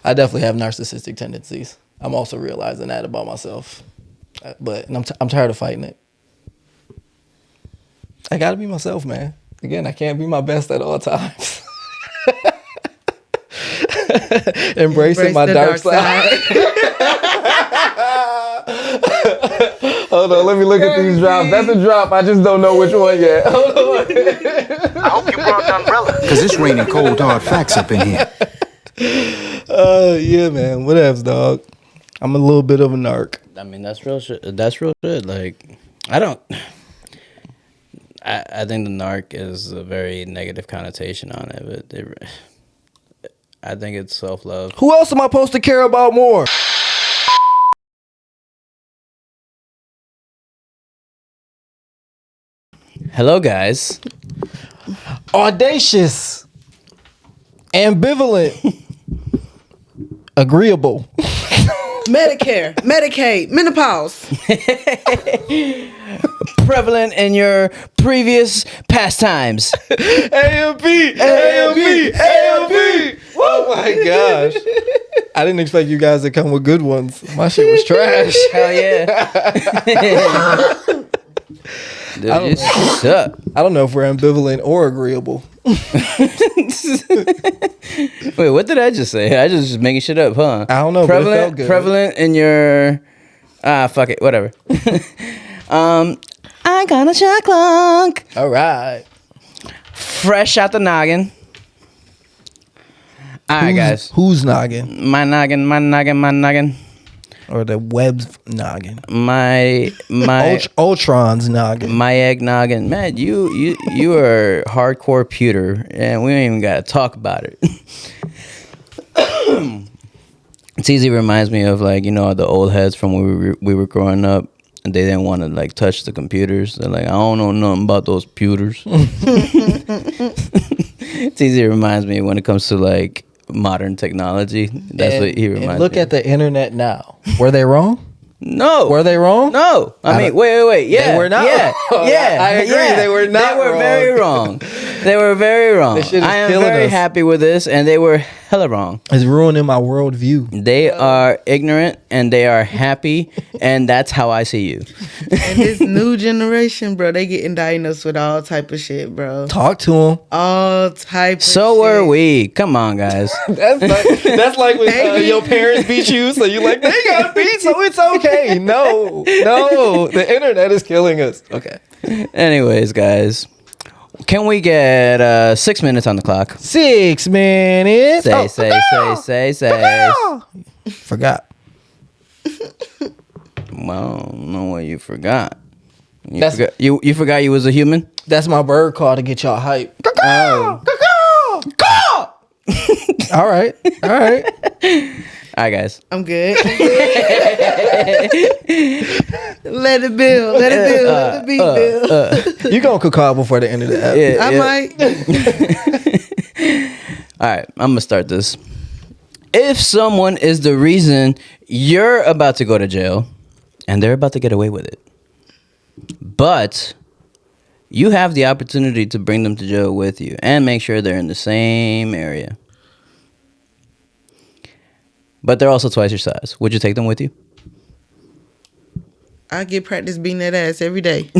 I definitely have narcissistic tendencies. I'm also realizing that about myself. But I'm tired of fighting it. I gotta be myself, man. Again, I can't be my best at all times. Embracing my dark side. Hold on, let me look at these drops. That's a drop. I just don't know which one yet. Hold on. I hope you brought an umbrella. Because it's raining cold, hard facts up in here. Yeah, man. Whatevs, dog. I'm a little bit of a narc. I mean, that's real shit. That's real shit. Like, I think the narc is a very negative connotation on it. But I think it's self-love. Who else am I supposed to care about more? Hello, guys. Audacious. Ambivalent. Agreeable. Medicare, Medicaid, menopause. Prevalent in your previous pastimes. AMP. Oh my gosh. I didn't expect you guys to come with good ones. My shit was trash. Hell yeah. Dude, you suck. I don't know if we're ambivalent or agreeable. Wait, what did I just say? I just making shit up, huh? I don't know, but it felt good. Prevalent in your... fuck it, whatever. I got a shot clock. All right. Fresh out the noggin. All right, guys. Who's noggin? My noggin. Or the web's noggin? My Ultron's noggin. My egg noggin. Man, you are hardcore pewter, and we don't even gotta talk about it. It's easy. Reminds me of, like, you know, the old heads from when we were growing up, and they didn't want to, like, touch the computers. They're like, I don't know nothing about those pewters. It's easy. It reminds me when it comes to, like, modern technology. That's what he reminds me. And look at the internet now. Were they wrong? No. Were they wrong? No. I mean, wait. Yeah. They were not. Yeah. Yeah. I agree. Yeah. They were not They were wrong. very wrong. They were very wrong. This shit is I am killing very us. happy with this, and they were hella wrong. It's ruining my worldview. They are ignorant, and they are happy, and that's how I see you. And this new generation, bro, they getting diagnosed with all type of shit, bro. Talk to him. All type of So shit. were we. Come on, guys. That's like when your parents beat you, so you're like, they got beat, so it's okay. No, the internet is killing us. Okay. Anyways, guys, can we get 6 minutes on the clock? 6 minutes. Say. Forgot. Well, I don't know what you forgot. That's- You forgot you was a human? That's my bird call to get y'all hype. Oh. All right. All right, guys. I'm good. Let it build. Let the beat build. You gonna caw before the end of the app. Yeah, I might. All right, I'm gonna start this. If someone is the reason you're about to go to jail and they're about to get away with it, but you have the opportunity to bring them to jail with you and make sure they're in the same area, but they're also twice your size, would you take them with you? I get practice beating that ass every day.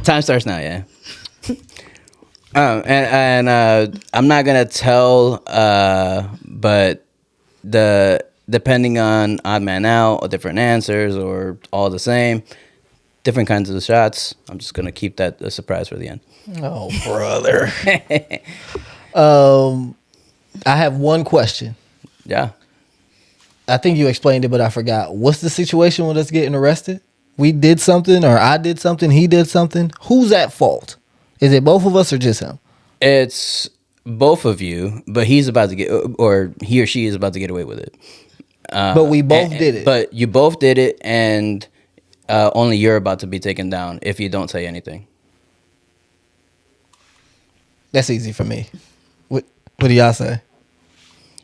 Time starts now, yeah. And I'm not gonna tell, but depending on odd man out or different answers or all the same, different kinds of shots. I'm just gonna keep that a surprise for the end. Oh, brother. I have one question. Yeah. I think you explained it, but I forgot. What's the situation with us getting arrested? We did something, or I did something, he did something. Who's at fault? Is it both of us or just him? It's both of you, but he's about to get, or he or she is about to get away with it. But we both did it. But you both did it, and only you're about to be taken down if you don't say anything. That's easy for me. What do y'all say?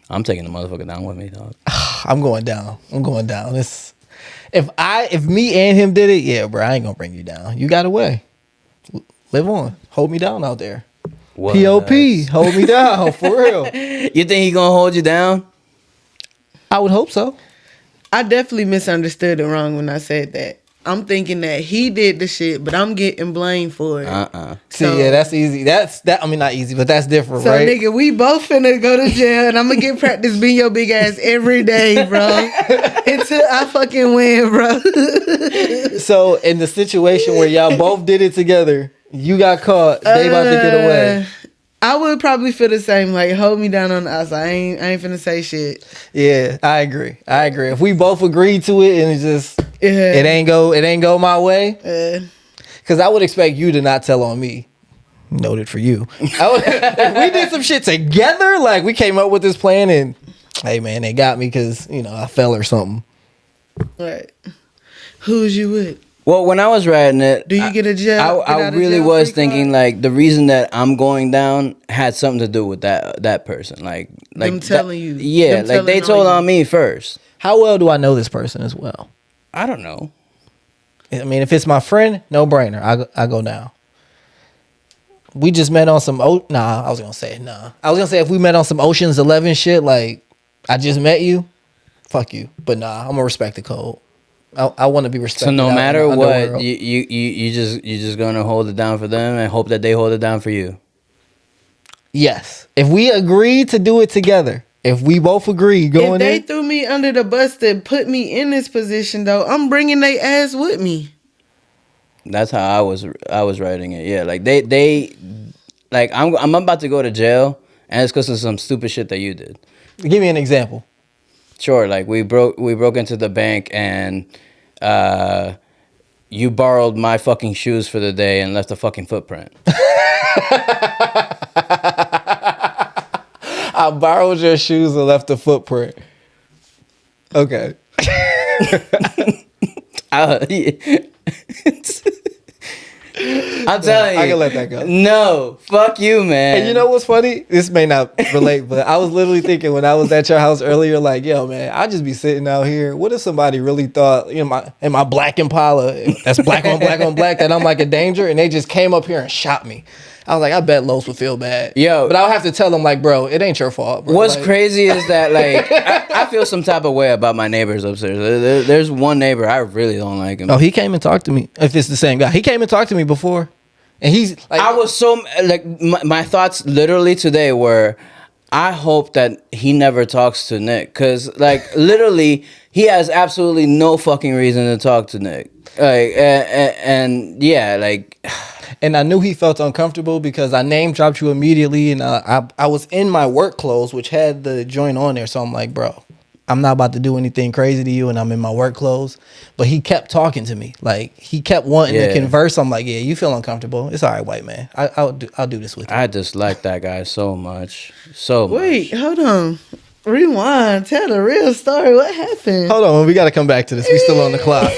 I'm taking the motherfucker down with me, dog. I'm going down. It's if me and him did it, yeah, bro, I ain't gonna bring you down. You got away. Live on. Hold me down out there. What? POP. Hold me down for real. You think he gonna hold you down? I would hope so. I definitely misunderstood it wrong when I said that. I'm thinking that he did the shit, but I'm getting blamed for it. See, yeah, that's easy. I mean, not easy, but that's different, So, right? nigga, we both finna go to jail, and I'm gonna get practice being your big ass every day, bro. Until I fucking win, bro. So, in the situation where y'all both did it together, you got caught, they about to get away. I would probably feel the same. Like, hold me down on the outside. I ain't finna say shit. Yeah, I agree. If we both agree to it and it ain't go my way, because I would expect you to not tell on me. Noted for you. If we did some shit together, like we came up with this plan and, hey man, they got me because, I fell or something. Right. Who's you with? Well, when I was writing it, Do you get a jail? I really was thinking like the reason that I'm going down had something to do with that person. Like them telling you. Yeah, Them like they telling told on me first. How well do I know this person as well? I don't know. I mean, if it's my friend, no brainer. I go down. We just met on some. I was gonna say if we met on some Ocean's 11 shit, like I just met you, fuck you. But I'm gonna respect the code. I want to be respected. So no matter what, underworld. you just gonna hold it down for them and hope that they hold it down for you. Yes, if we agree to do it together, if we both agree going If they in, threw me under the bus to put me in this position, though, I'm bringing they ass with me. That's how I was writing it. Yeah, like they like I'm about to go to jail, and it's because of some stupid shit that you did. give me an example. Sure, like we broke into the bank and you borrowed my fucking shoes for the day and left a fucking footprint. I borrowed your shoes and left a footprint. Okay. I'm telling you. I can let that go. No, fuck you, man. And you know what's funny? This may not relate, but I was literally thinking when I was at your house earlier, like, yo, man, I'd just be sitting out here. What if somebody really thought, in my black Impala, that's black on black on black, that I'm like a danger, and they just came up here and shot me. I was like, I bet Los would feel bad. Yo. But I would have to tell them, like, bro, it ain't your fault, bro. What's Like, crazy is that, like, I feel some type of way about my neighbors upstairs. There's one neighbor, I really don't like him. Oh, he came and talked to me. If it's the same guy. He came and talked to me before. And he's like, I was so, like, my thoughts literally today were, I hope that he never talks to Nick. Because, like, literally, he has absolutely no fucking reason to talk to Nick. Like, and yeah, like... And I knew he felt uncomfortable because I name dropped you immediately, and I was in my work clothes, which had the joint on there. So I'm like, bro, I'm not about to do anything crazy to you, and I'm in my work clothes. But he kept talking to me, like he kept wanting to converse. I'm like, yeah, you feel uncomfortable. It's all right, white man. I'll do this with you. I dislike that guy so much. So Wait, hold on. Rewind. Tell the real story. What happened? Hold on, we got to come back to this. We still on the clock.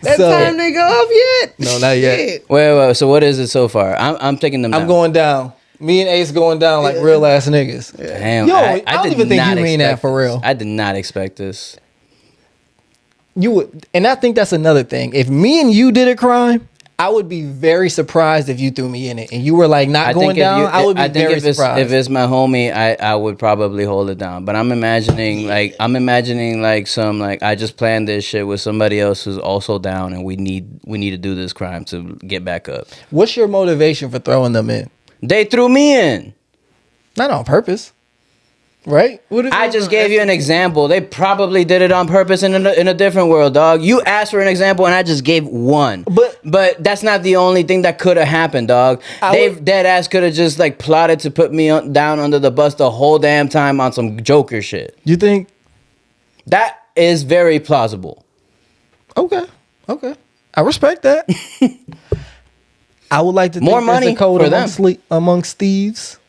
That time they go off yet? No, not yet. Shit. Wait. So what is it so far? I'm taking them down. I'm going down. Me and Ace going down like real ass niggas. Damn. Yo, I don't did even think not you mean expect that for this. real. I did not expect this. You would, and I think that's another thing. If me and you did a crime, I would be very surprised if you threw me in it and you were like not going down. I would be very surprised. If it's my homie, I would probably hold it down. But I'm imagining like some like I just planned this shit with somebody else who's also down, and we need to do this crime to get back up. What's your motivation for throwing them in? They threw me in. Not on purpose, right? I just gave you an example. They probably did it on purpose in a different world, dog. You asked for an example, and I just gave one. But that's not the only thing that could have happened, dog. They dead ass could have just like plotted to put me down under the bus the whole damn time on some Joker shit. You think? That is very plausible. Okay. I respect that. I would like to think More money there's a code for them. amongst thieves.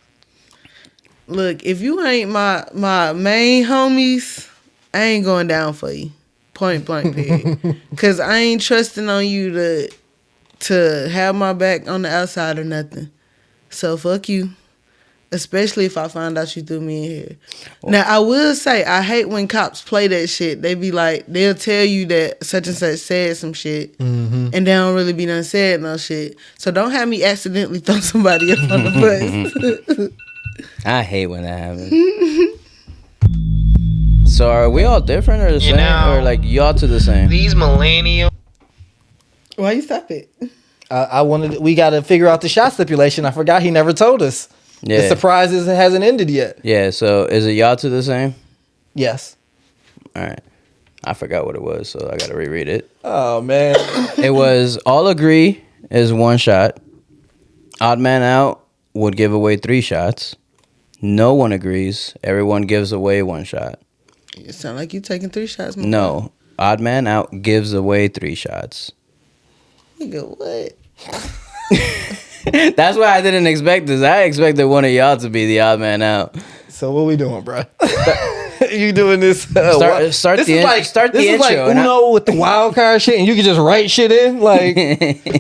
Look, if you ain't my main homies, I ain't going down for you. Point blank period. Cause I ain't trusting on you to have my back on the outside or nothing. So fuck you. Especially if I find out you threw me in here. Now I will say I hate when cops play that shit. They be like, they'll tell you that such and such said some shit, and they don't really be done said no shit. So don't have me accidentally throw somebody up on the bus. I hate when that happens. So are we all different or the same? Or like y'all two the same? These millennials. Why you stop it? We got to figure out the shot stipulation. I forgot he never told us. Yeah. The surprise hasn't ended yet. Yeah, so is it y'all two the same? Yes. All right. I forgot what it was, so I got to reread it. Oh, man. It was all agree is 1 shot. Odd man out would give away 3 shots. No one agrees. Everyone gives away 1 shot. You sound like you taking 3 shots. No. Odd man out gives away 3 shots. Nigga, what? That's why I didn't expect this. I expected one of y'all to be the odd man out. So what we doing, bro? You doing this? Start the intro. This is like Uno with the wild card shit, and you can just write shit in. Like,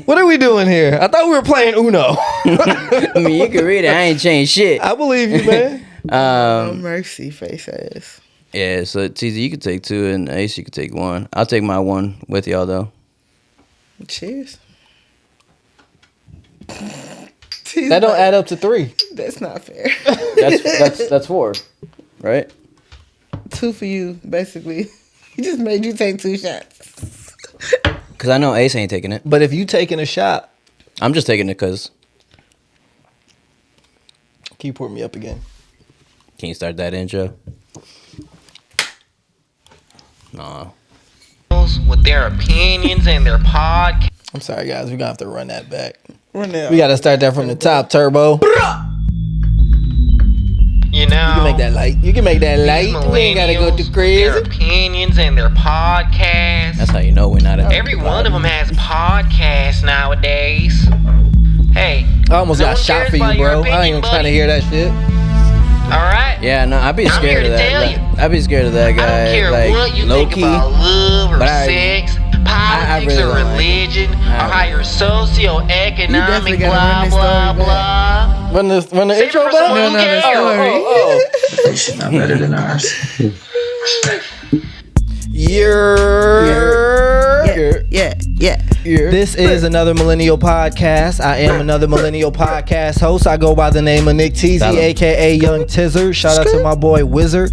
what are we doing here? I thought we were playing Uno. I mean, you can read it. I ain't changed shit. I believe you, man. No mercy, face ass. Yeah, so TZ, you could take 2, and Ace, you could take 1. I'll take my 1 with y'all though. Cheers. That don't add up to 3. That's not fair. That's 4, right? 2 for you, basically. He just made you take 2 shots. Because I know Ace ain't taking it. But if you taking a shot, I'm just taking it because. can you pour me up again? Can you start that intro? No. With their opinions and their podcast. I'm sorry, guys. We're going to have to run that back. Run that. We got to start that from the top, Turbo. You know, You can make that light. You can make that these light. We ain't got to go too millennials, crazy. Their opinions and their podcasts. That's how you know we're not. Every one of them has podcasts nowadays. Hey, I almost no got one shot cares for you, about your bro. I ain't opinion, even trying to buddy. hear that shit. All right. Yeah, no, I'd be I'm scared here of to tell that. you. I'd be scared of that guy. I don't care like, what you low think key. about love or but I- sex, I politics really or don't like religion, it. or how you're definitely socioeconomic, gotta run blah, this story blah, blah. Run the Save it intro for back? someone who the cares. story. Not better than ours. Yeah. This is another Millennial podcast. I am another Millennial podcast host. I go by the name of Nick Teasy, Tell 'em. aka Young Tizzard. Shout out to my boy Wizard,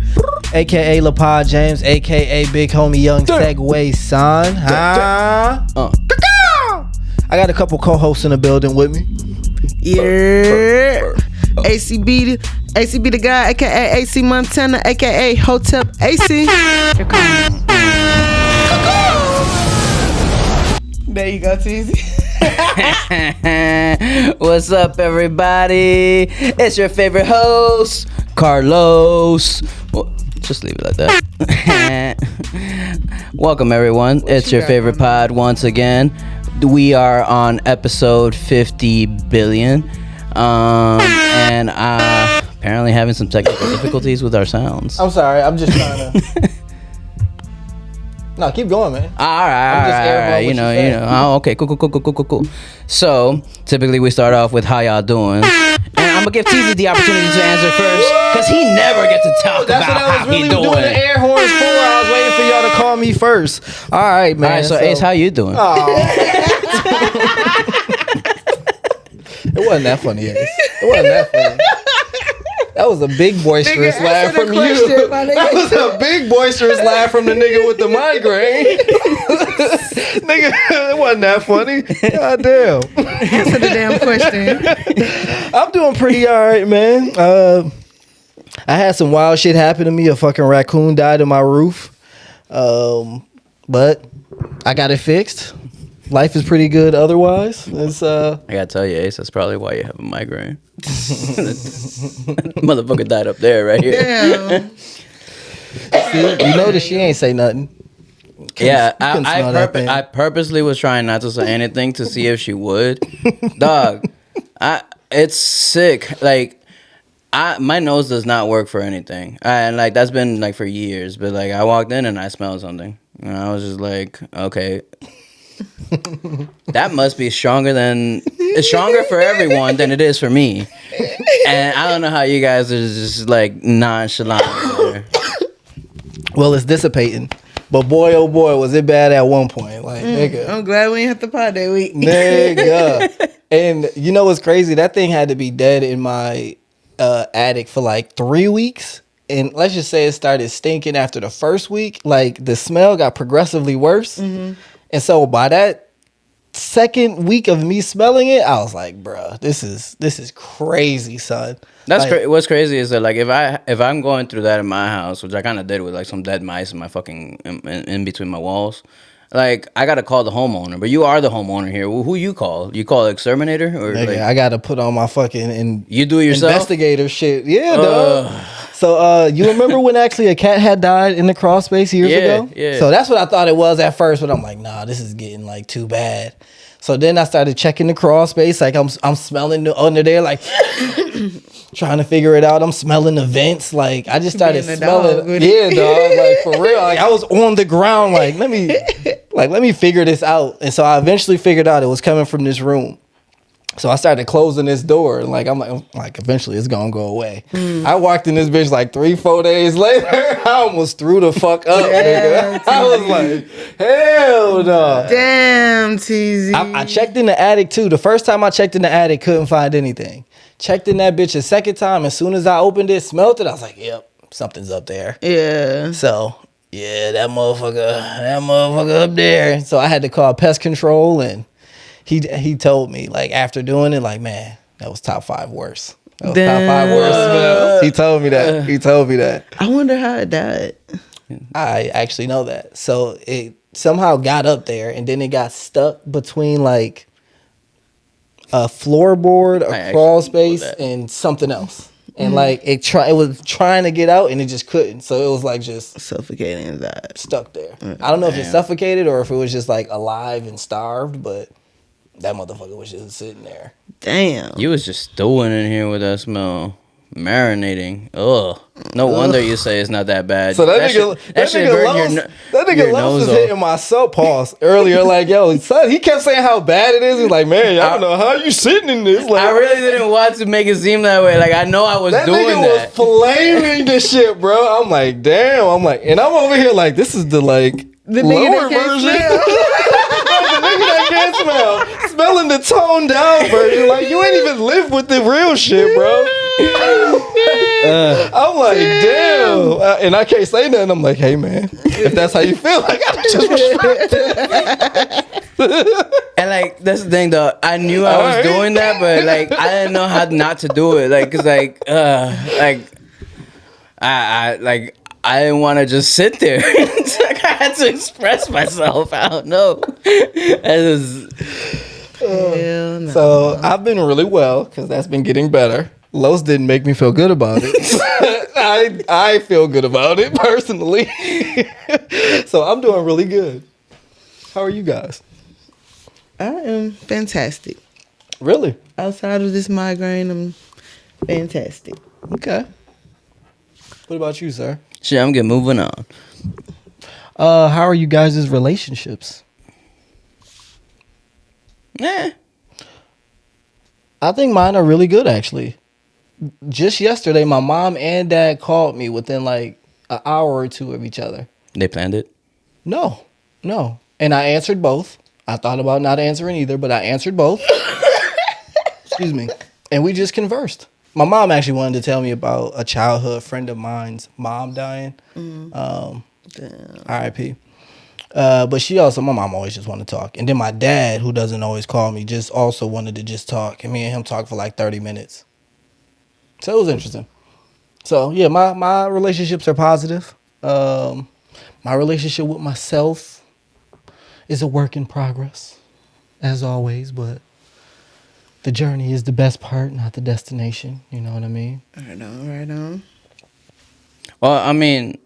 aka LaPod James, aka Big Homie Young Segway Son. Huh? I got a couple co-hosts in the building with me. Yeah. ACB the guy, aka AC Montana, aka Hotep AC. There you go, Teasy. What's up, everybody? It's your favorite host, Carlos. Well, just leave it like that. Welcome, everyone. It's you your got favorite pod once again. We are on episode 50 billion. And apparently having some technical difficulties with our sounds. I'm sorry. I'm just trying to. No, keep going, man. All right. what You know. you said. Oh, okay, cool. So typically we start off with how y'all doing, and I'm gonna give TZ the opportunity to answer first, cause he never gets to talk That's about what I how was he really doing. doing the air horns for. I was waiting for y'all to call me first. All right, man. All right, so Ace, how you doing? It wasn't that funny, Ace. It wasn't that funny. That was a big boisterous Nigga, laugh answer the from you. question, my nigga. That was a big boisterous laugh from the nigga with the migraine. Nigga, it wasn't that funny. God damn. Answer the damn question. I'm doing pretty all right, man. I had some wild shit happen to me. A fucking raccoon died in my roof. But I got it fixed. Life is pretty good otherwise. It's I gotta tell you, Ace, that's probably why you have a migraine. Motherfucker died up there, right here. Damn. you notice she ain't say nothing. Yeah, couldn't smell that thing. I purposely was trying not to say anything to see if she would. Dog, it's sick. Like, my nose does not work for anything, and like that's been like for years. But like, I walked in and I smelled something, and I was just like, okay. That must be stronger for everyone than it is for me. And I don't know how you guys are just like nonchalant over there. Well, it's dissipating. But boy, oh boy, was it bad at one point. Like, nigga. I'm glad we ain't have to pod that week. Nigga. And you know what's crazy? That thing had to be dead in my attic for like 3 weeks. and let's just say it started stinking after the first week. Like the smell got progressively worse, and so by that second week of me smelling it, I was like, bruh, this is crazy, son. That's like, what's crazy is that like if I'm going through that in my house, which I kind of did with like some dead mice in my fucking in between my walls, like I gotta call the homeowner. But you are the homeowner here. Who you call? You call exterminator or nigga, like, I gotta put on my fucking and you do it yourself? investigator shit. Yeah, dog. So you remember when actually a cat had died in the crawl space years ago? Yeah. So that's what I thought it was at first, but I'm like, nah, this is getting like too bad. So then I started checking the crawl space, like I'm smelling under there, like trying to figure it out. I'm smelling the vents, like I just started Being a smelling. dog with Yeah, dog, like for real. Like I was on the ground, like let me figure this out. And so I eventually figured out it was coming from this room. So I started closing this door, and like I'm like eventually it's gonna go away. I walked in this bitch like 3-4 days later. I almost threw the fuck up, nigga. I was like, hell no. Damn, TZ. I checked in the attic too. The first time I checked in the attic, couldn't find anything. Checked in that bitch a second time. As soon as I opened it, smelled it, I was like, yep, something's up there. Yeah. So yeah, that motherfucker up there. So I had to call pest control, and he told me like after doing it, like, man, that was top 5 worst. That was top 5 worst smells. He told me that. I wonder how it died. I actually know that. So it somehow got up there, and then it got stuck between like a floorboard, a crawl space, and something else. And like it was trying to get out, and it just couldn't. So it was like just Suffocating that. stuck there. I don't know if it suffocated or if it was just like alive and starved, but that motherfucker was just sitting there. Damn. You was just stewing in here with that smell, marinating. Ugh. No wonder you say it's not that bad. So that nigga Los was hitting my sub pause earlier. Like, yo, son, he kept saying how bad it is. He's like, man, I don't know how you sitting in this. Like, I really didn't want to make it seem that way. Like I know I was that doing nigga that. was flaming this shit, bro. I'm like, damn. I'm like, and I'm over here like, this is the like The nigga lower that can't version. smell. The nigga that can't smell, smelling the toned down version. Like you ain't even lived with the real shit, bro. I'm like, damn, and I can't say nothing. I'm like, hey man, if that's how you feel, I gotta just respect it. And like that's the thing though. I knew I was doing that, but like I didn't know how not to do it. Like cause I didn't want to just sit there. It's like I had to express myself. I don't know. Hell no. So I've been really well because that's been getting better. Los didn't make me feel good about it. I feel good about it personally. So I'm doing really good. How are you guys? I am fantastic. Really? Outside of this migraine, I'm fantastic. Okay. What about you, sir? Shit, I'm getting moving on. How are you guys' relationships? I think mine are really good, actually. Just yesterday, my mom and dad called me within like an hour or two of each other. They planned it? No. And I answered both. I thought about not answering either, but I answered both. Excuse me. And we just conversed. My mom actually wanted to tell me about a childhood friend of mine's mom dying. R.I.P. But my mom always just wanted to talk. And then my dad, who doesn't always call me, just also wanted to just talk. And me and him talked for like 30 minutes. So it was interesting. So yeah, my relationships are positive. My relationship with myself is a work in progress, as always, but the journey is the best part, not the destination. You know what I mean? Right on. Well, I mean,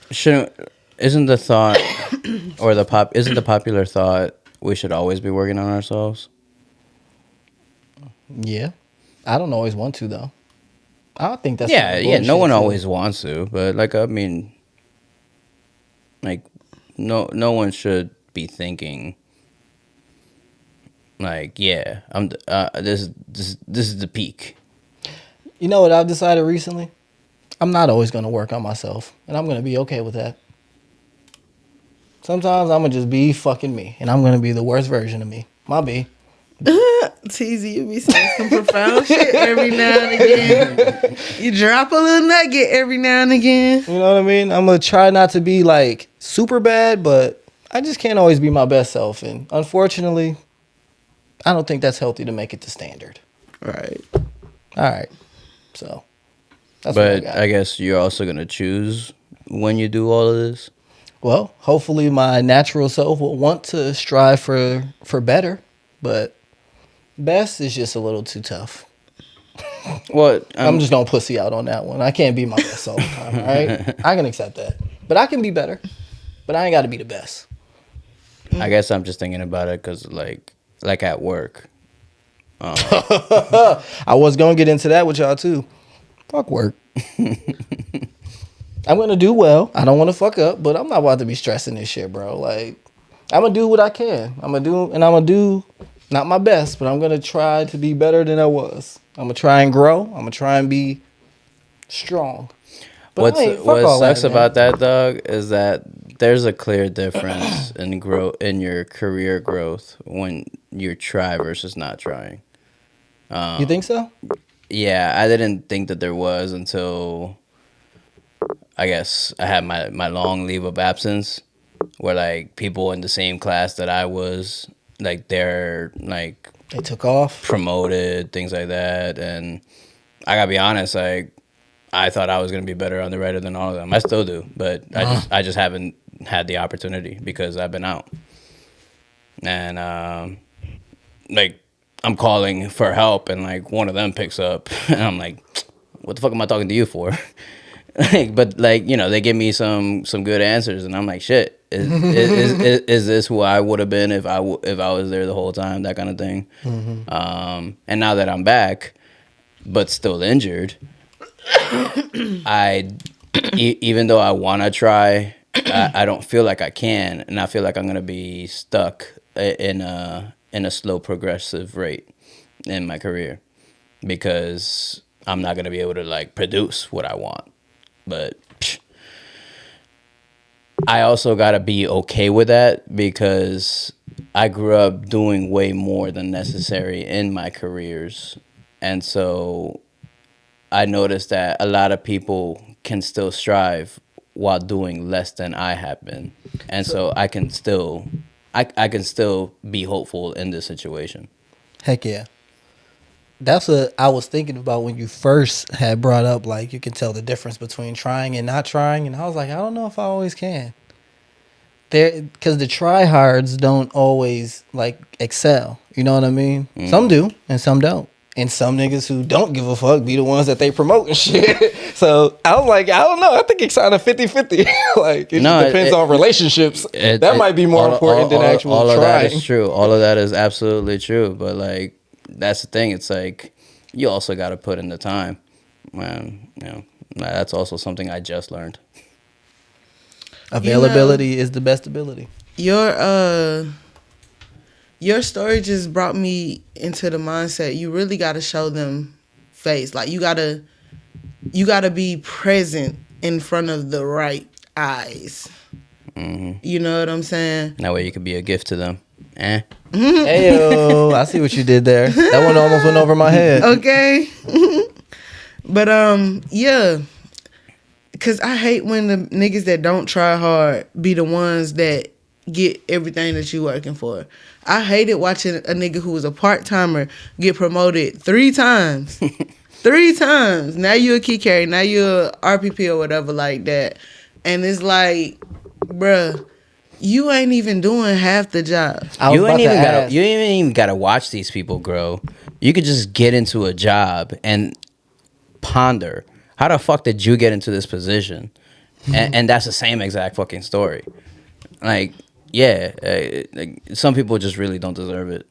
isn't the thought or isn't the popular thought we should always be working on ourselves? Yeah. I don't always want to, though. I don't think that's No one always wants to, but like I mean, like no one should be thinking like, yeah, this is the peak. You know what I've decided recently? I'm not always going to work on myself, and I'm going to be okay with that. Sometimes I'm going to just be fucking me, and I'm going to be the worst version of me. My B. Teasy, you be saying some profound shit every now and again. You drop a little nugget every now and again. You know what I mean? I'm gonna try not to be like super bad, but I just can't always be my best self, and unfortunately, I don't think that's healthy to make it the standard. Right. All right, so that's what I But got. I guess you're also gonna choose when you do all of this. Well, hopefully my natural self will want to strive for better, but best is just a little too tough. What? I'm just gonna pussy out on that one. I can't be my best all the time, all right? I can accept that. But I can be better. But I ain't gotta be the best. I guess I'm just thinking about it because, like at work. I was gonna get into that with y'all too. Fuck work. I'm gonna do well. I don't wanna fuck up, but I'm not about to be stressing this shit, bro. Like, I'm gonna do what I can. I'm gonna do not my best, but I'm gonna try to be better than I was. I'm gonna try and grow. I'm gonna try and be strong. But What sucks about that, dog, is that there's a clear difference in in your career growth when you try versus not trying. You think so? Yeah, I didn't think that there was until I guess I had my long leave of absence, where like people in the same class that I was, like they're like They took off. promoted, things like that, and I gotta be honest, like I thought I was gonna be better underwriter than all of them. I still do, but I just haven't had the opportunity because I've been out, and like I'm calling for help, and like one of them picks up, and I'm like, what the fuck am I talking to you for? Like, but like, you know, they give me some good answers, and I'm like, shit, is this who I would have been if I was there the whole time, that kind of thing. And now that I'm back, but still injured, even though I want to try, I don't feel like I can, and I feel like I'm gonna be stuck in a slow progressive rate in my career because I'm not gonna be able to like produce what I want. But I also gotta be okay with that because I grew up doing way more than necessary in my careers, and so I noticed that a lot of people can still strive while doing less than I have been, and so I can still be hopeful in this situation. Heck yeah. That's what I was thinking about when you first had brought up, like, you can tell the difference between trying and not trying. And I was like, I don't know if I always can. Because the tryhards don't always, like, excel. You know what I mean? Some do, and some don't. And some niggas who don't give a fuck be the ones that they promote and shit. So I was like, I don't know. I think it's kind of 50-50. Like, it just depends on relationships. That might be more important than actual all trying. of that is true. All of that is absolutely true. But, like, that's the thing. It's like you also got to put in the time. Man, you know, that's also something I just learned. Availability is the best ability. Your story just brought me into the mindset. You really got to show them face. Like, you gotta be present in front of the right eyes. Mm-hmm. You know what I'm saying? That way you could be a gift to them. Heyo, I see what you did there. That one almost went over my head. Okay. But yeah. Cause I hate when the niggas that don't try hard be the ones that get everything that you working for. I hated watching a nigga who was a part-timer get promoted 3 times. 3 times. Now you a key carry. Now you a RPP or whatever like that. And it's like, bruh, you ain't even doing half the job. You ain't even gotta watch these people grow. You could just get into a job and ponder, how the fuck did you get into this position? And that's the same exact fucking story. Like, yeah, like, some people just really don't deserve it.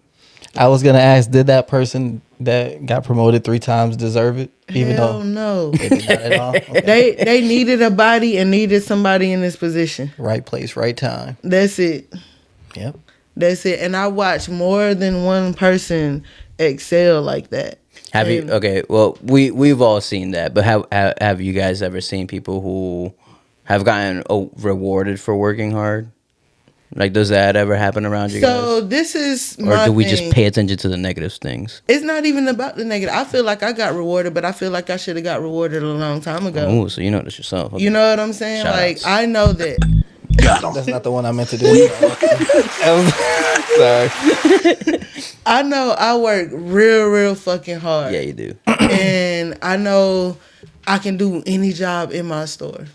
I was gonna ask, did that person that got promoted 3 times deserve it? Even Hell though no. they did not at all. Okay. They needed a body and needed somebody in this position. Right place, right time. That's it. Yep. That's it. And I watch more than one person excel like that. Have you? Okay, well, we've all seen that, but have you guys ever seen people who have gotten rewarded for working hard? Like, does that ever happen around you So guys? this is Or my do we thing. just pay attention to the negative things? It's not even about the negative. I feel like I got rewarded, but I feel like I should have got rewarded a long time ago. Oh, so you notice yourself. Okay. You know what I'm saying? Shout Like outs. I know that. That's not the one I meant to do. Sorry. I know I work real fucking hard. Yeah, you do. And I know I can do any job in my store.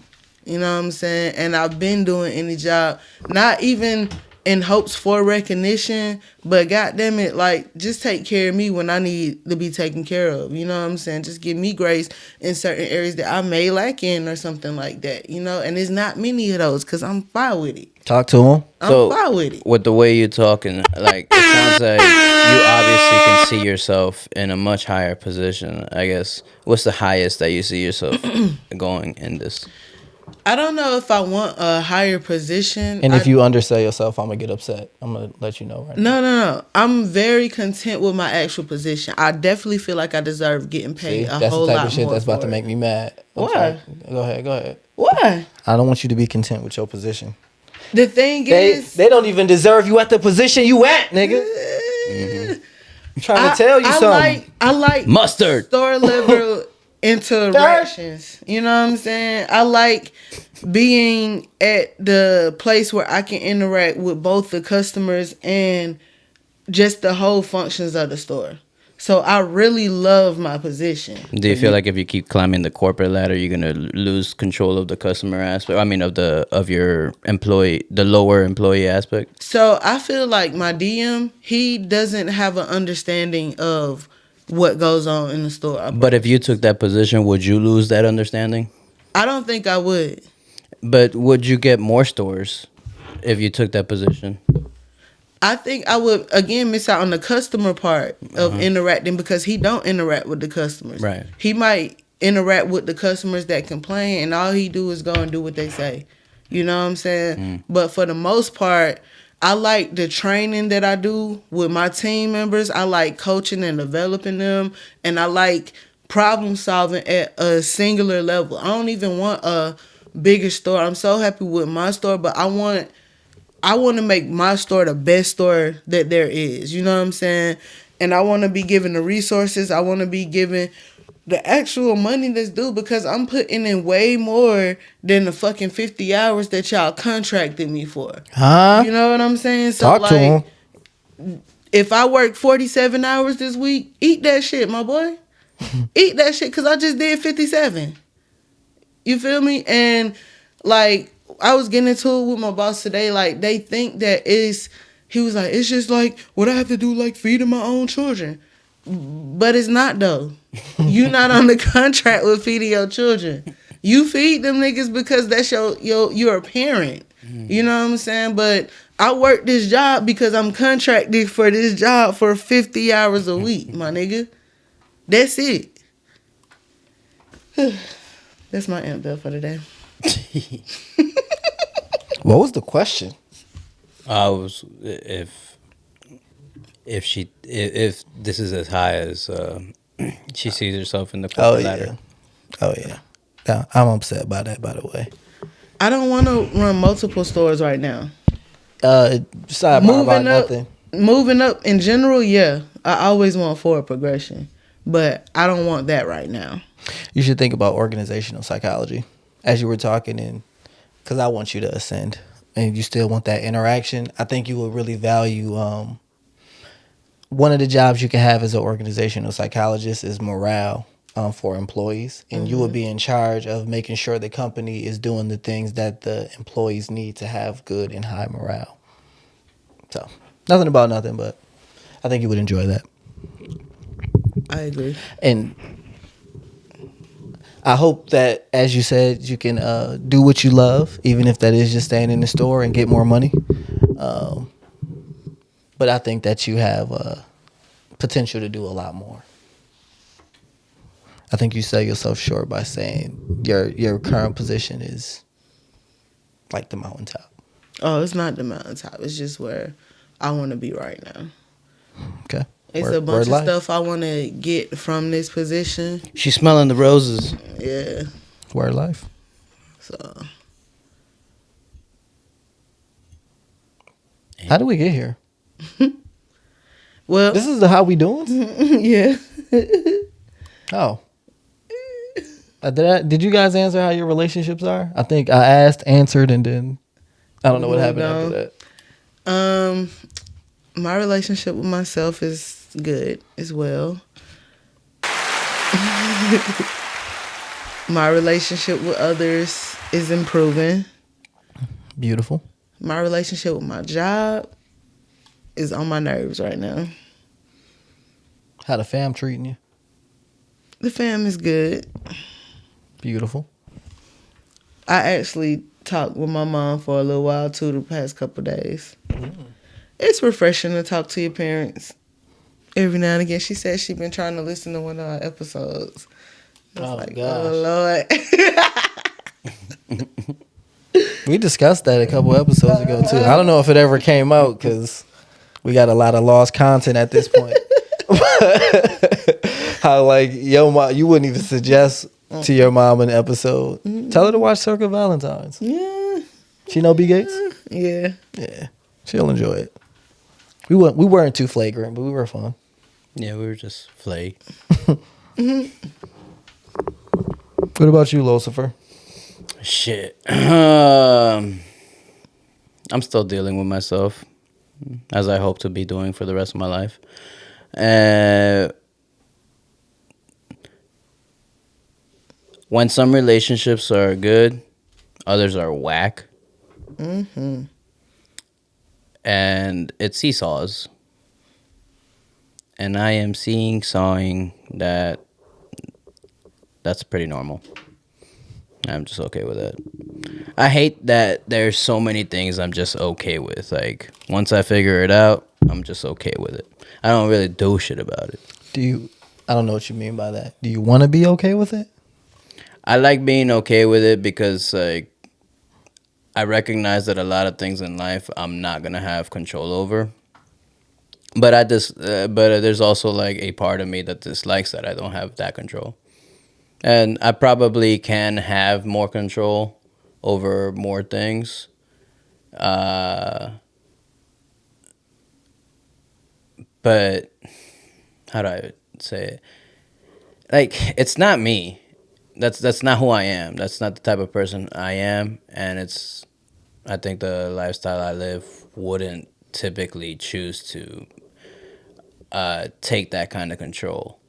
You know what I'm saying? And I've been doing any job, not even in hopes for recognition, but goddamn it, like just take care of me when I need to be taken care of. You know what I'm saying? Just give me grace in certain areas that I may lack in or something like that. You know, and there's not many of those because I'm fine with it. Talk to him. I'm fine with it. With the way you're talking, like it sounds like you obviously can see yourself in a much higher position. I guess. What's the highest that you see yourself going in this? I don't know if I want a higher position. And if you undersell yourself, I'm gonna get upset. I'm gonna let you know right now. No. I'm very content with my actual position. I definitely feel like I deserve getting paid See, a that's whole the type lot of shit more that's about for to make it. me mad. I'm Why? sorry. Go ahead. Why? I don't want you to be content with your position. The thing is, They don't even deserve you at the position you at, nigga. I'm trying to tell you something. I like Mustard. store level interactions. You know what I'm saying? I like being at the place where I can interact with both the customers and just the whole functions of the store. So I really love my position. Do you feel like if you keep climbing the corporate ladder, you're gonna lose control of the customer aspect? I mean, of your employee, the lower employee aspect. So I feel like my DM, he doesn't have an understanding of what goes on in the store. But if you took that position, would you lose that understanding? I don't think I would. But would you get more stores if you took that position? I think I would again miss out on the customer part of interacting because he don't interact with the customers. Right. He might interact with the customers that complain, and all he do is go and do what they say. You know what I'm saying? But for the most part, I like the training that I do with my team members. I like coaching and developing them, and I like problem solving at a singular level. I don't even want a bigger store. I'm so happy with my store, but I want to make my store the best store that there is. You know what I'm saying? And I want to be given the resources. I want to be given the actual money that's due because I'm putting in way more than the fucking 50 hours that y'all contracted me for. Huh? You know what I'm saying? So Talk to him. if I work 47 hours this week, eat that shit, my boy. Eat that shit because I just did 57. You feel me? And like, I was getting into it with my boss today. Like, they think that he was like, it's just like what I have to do, like feeding my own children. But it's not though. You not on the contract with feeding your children. You feed them niggas because that's you're a parent. You know what I'm saying? But I work this job because I'm contracted for this job for 50 hours a week, my nigga. That's it. That's my amp bill for today. What was the question? I was if this is as high as she sees herself in the corporate ladder. Oh yeah. I'm upset by that, by the way. I don't want to run multiple stores right now. Sidebar about nothing. Moving up in general, yeah. I always want forward progression, but I don't want that right now. You should think about organizational psychology as you were talking, and because I want you to ascend, and you still want that interaction. I think you will really value. One of the jobs you can have as an organizational psychologist is morale for employees, and you will be in charge of making sure the company is doing the things that the employees need to have good and high morale. So, nothing about nothing, but I think you would enjoy that. I agree. And I hope that, as you said, you can do what you love, even if that is just staying in the store and get more money. But I think that you have potential to do a lot more. I think you sell yourself short by saying your current position is like the mountaintop. Oh, it's not the mountaintop. It's just where I want to be right now. Okay. It's a bunch of stuff I want to get from this position. She's smelling the roses. Yeah. Word life. So How did we get here? Well, This is the how we doing? yeah. Oh. Did you guys answer how your relationships are? I think I asked, answered, and then I don't know what happened after that. My relationship with myself is good as well. My relationship with others is improving. Beautiful. My relationship with my job is on my nerves right now. How the fam treating you? The fam is good. Beautiful. I actually talked with my mom for a little while too the past couple of days. It's refreshing to talk to your parents every now and again. She said she's been trying to listen to one of our episodes. I was Oh, gosh. oh Lord. We discussed that a couple episodes ago too. I don't know if it ever came out because we got a lot of lost content at this point. How like yo mom, you wouldn't even suggest to your mom an episode. Tell her to watch Circle Valentine's. Yeah. She know B Gates? Yeah. Yeah, she'll enjoy it. We weren't too flagrant, but we were fun. Yeah, we were just flay. What about you, Lucifer? Shit. I'm still dealing with myself, as I hope to be doing for the rest of my life. When some relationships are good, others are whack. Mm-hmm. And it seesaws. And I am sawing that that's pretty normal. I'm just okay with it. I hate that there's so many things I'm just okay with. Like, once I figure it out, I'm just okay with it. I don't really do shit about it. I don't know what you mean by that. Do you want to be okay with it? I like being okay with it because, like, I recognize that a lot of things in life I'm not gonna have control over. But there's also like a part of me that dislikes that I don't have that control, and I probably can have more control over more things. But how do I say it? Like, it's not me. That's not who I am. That's not the type of person I am, and I think the lifestyle I live wouldn't typically choose to take that kind of control.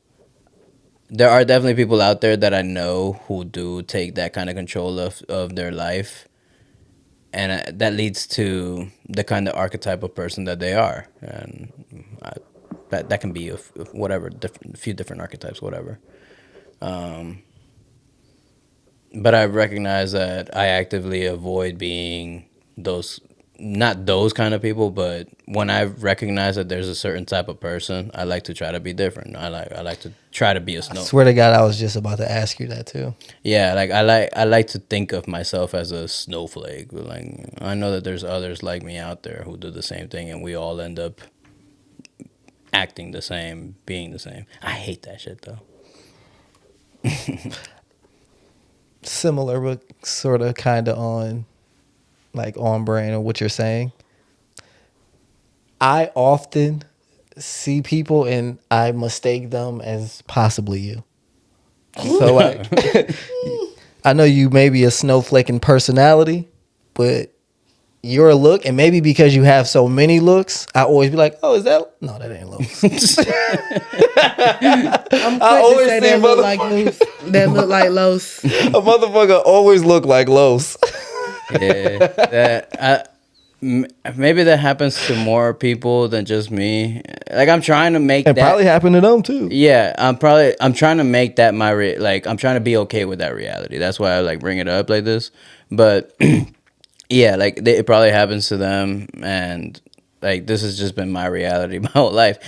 There are definitely people out there that I know who do take that kind of control of their life, and that leads to the kind of archetype of person that they are, and that can be of whatever, a few different archetypes, whatever. But I recognize that I actively avoid being not those kind of people, but when I recognize that there's a certain type of person, I like to try to be different. I like to try to be a I snow. swear to God, I was just about to ask you that too. Yeah, like I like to think of myself as a snowflake. Like, I know that there's others like me out there who do the same thing, and we all end up acting the same, being the same. I hate that shit though. Similar, but sort of kind of on brand of what you're saying. I often see people and I mistake them as possibly you. So like, I know you may be a snowflake in personality, but your look, and maybe because you have so many looks, I always be like, oh, is that? No, that ain't Los. I'm quick to say that look like Los. That look like Los. A motherfucker always look like Los. Yeah, maybe that happens to more people than just me. Like, I'm trying to make It probably happened to them too. Yeah, I'm trying to make that I'm trying to be okay with that reality. That's why I like bring it up like this. But yeah, like it probably happens to them, and like this has just been my reality my whole life.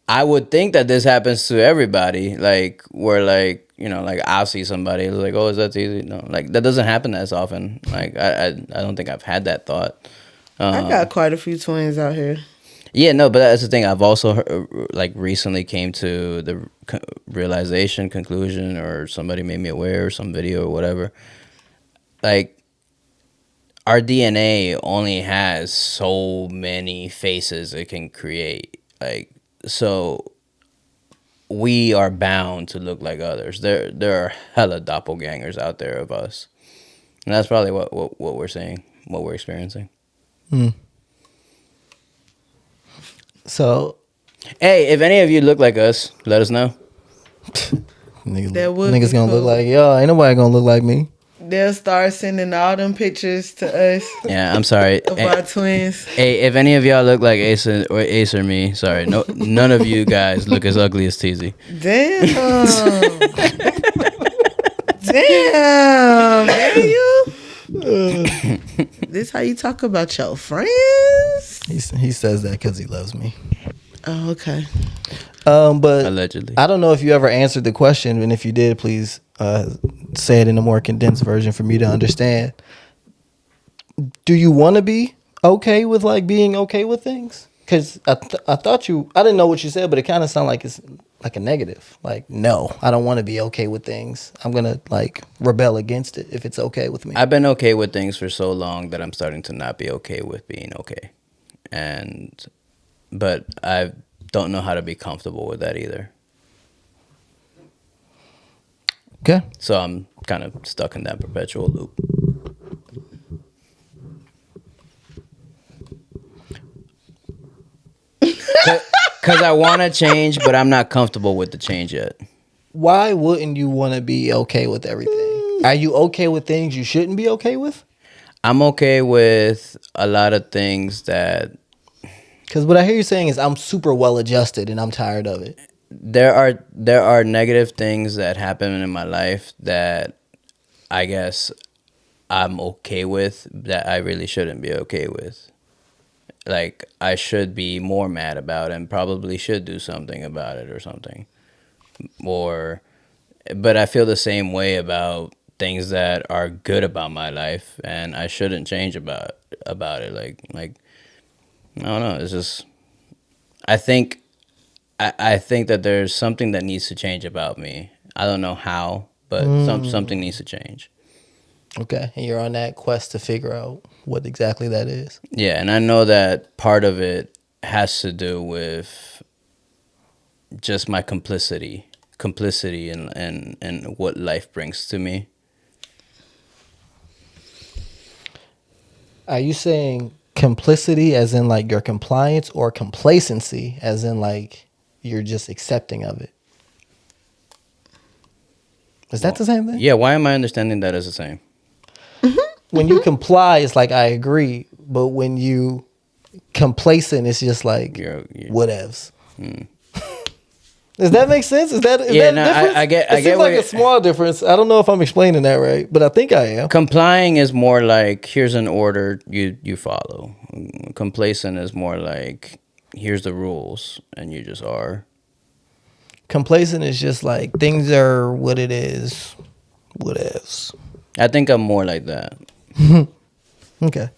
I would think that this happens to everybody, like where like, you know, like I'll see somebody like, oh, is that easy? No, like that doesn't happen as often. Like I don't think I've had that thought. I got quite a few twins out here. Yeah, no, but that's the thing. I've also like recently came to the conclusion, or somebody made me aware, or some video or whatever. Like, our DNA only has so many faces it can create. Like, so we are bound to look like others. There are hella doppelgangers out there of us. And that's probably what we're seeing, what we're experiencing. So Hey, if any of you look like us, let us know. That would niggas be gonna look cool. like, yo, ain't nobody gonna look like me. They'll start sending all them pictures to us Yeah, I'm sorry. of our twins. Hey, if any of y'all look like Ace or me, sorry, no, none of you guys look as ugly as Teasy. Damn. Damn, man, you. This how you talk about your friends? He says that because he loves me. Oh, okay. But Allegedly. I don't know if you ever answered the question, and if you did, please say it in a more condensed version for me to understand. Do you want to be okay with like being okay with things? Because I thought I didn't know what you said, but it kind of sounded like it's like a negative. Like, no, I don't want to be okay with things. I'm gonna like rebel against it if it's okay with me. I've been okay with things for so long that I'm starting to not be okay with being okay, but I don't know how to be comfortable with that either. Okay. So I'm kind of stuck in that perpetual loop. Because I want to change, but I'm not comfortable with the change yet. Why wouldn't you want to be okay with everything? Are you okay with things you shouldn't be okay with? I'm okay with a lot of things that Because what I hear you saying is I'm super well adjusted and I'm tired of it. there are negative things that happen in my life that I guess I'm okay with that I really shouldn't be okay with. Like, I should be more mad about it and probably should do something about it or something. But I feel the same way about things that are good about my life and I shouldn't change about it. Like I don't know. It's just I think that there's something that needs to change about me. I don't know how, but something needs to change. Okay. And you're on that quest to figure out what exactly that is. Yeah, and I know that part of it has to do with just my complicity in what life brings to me. Are you saying complicity as in like your compliance or complacency as in like you're just accepting of it? Is that the same thing? Yeah, why am I understanding that as the same? When you comply, it's like I agree. But when you complacent, it's just like You're- whatevs. Does that make sense? Is that Yeah, that no, difference? I get It seems where like a you're- small difference. I don't know if I'm explaining that right, but I think I am. Complying is more like here's an order you follow. Complacent is more like here's the rules and you just are. Complacent is just like things are what it is, whatevs. I think I'm more like that. Okay.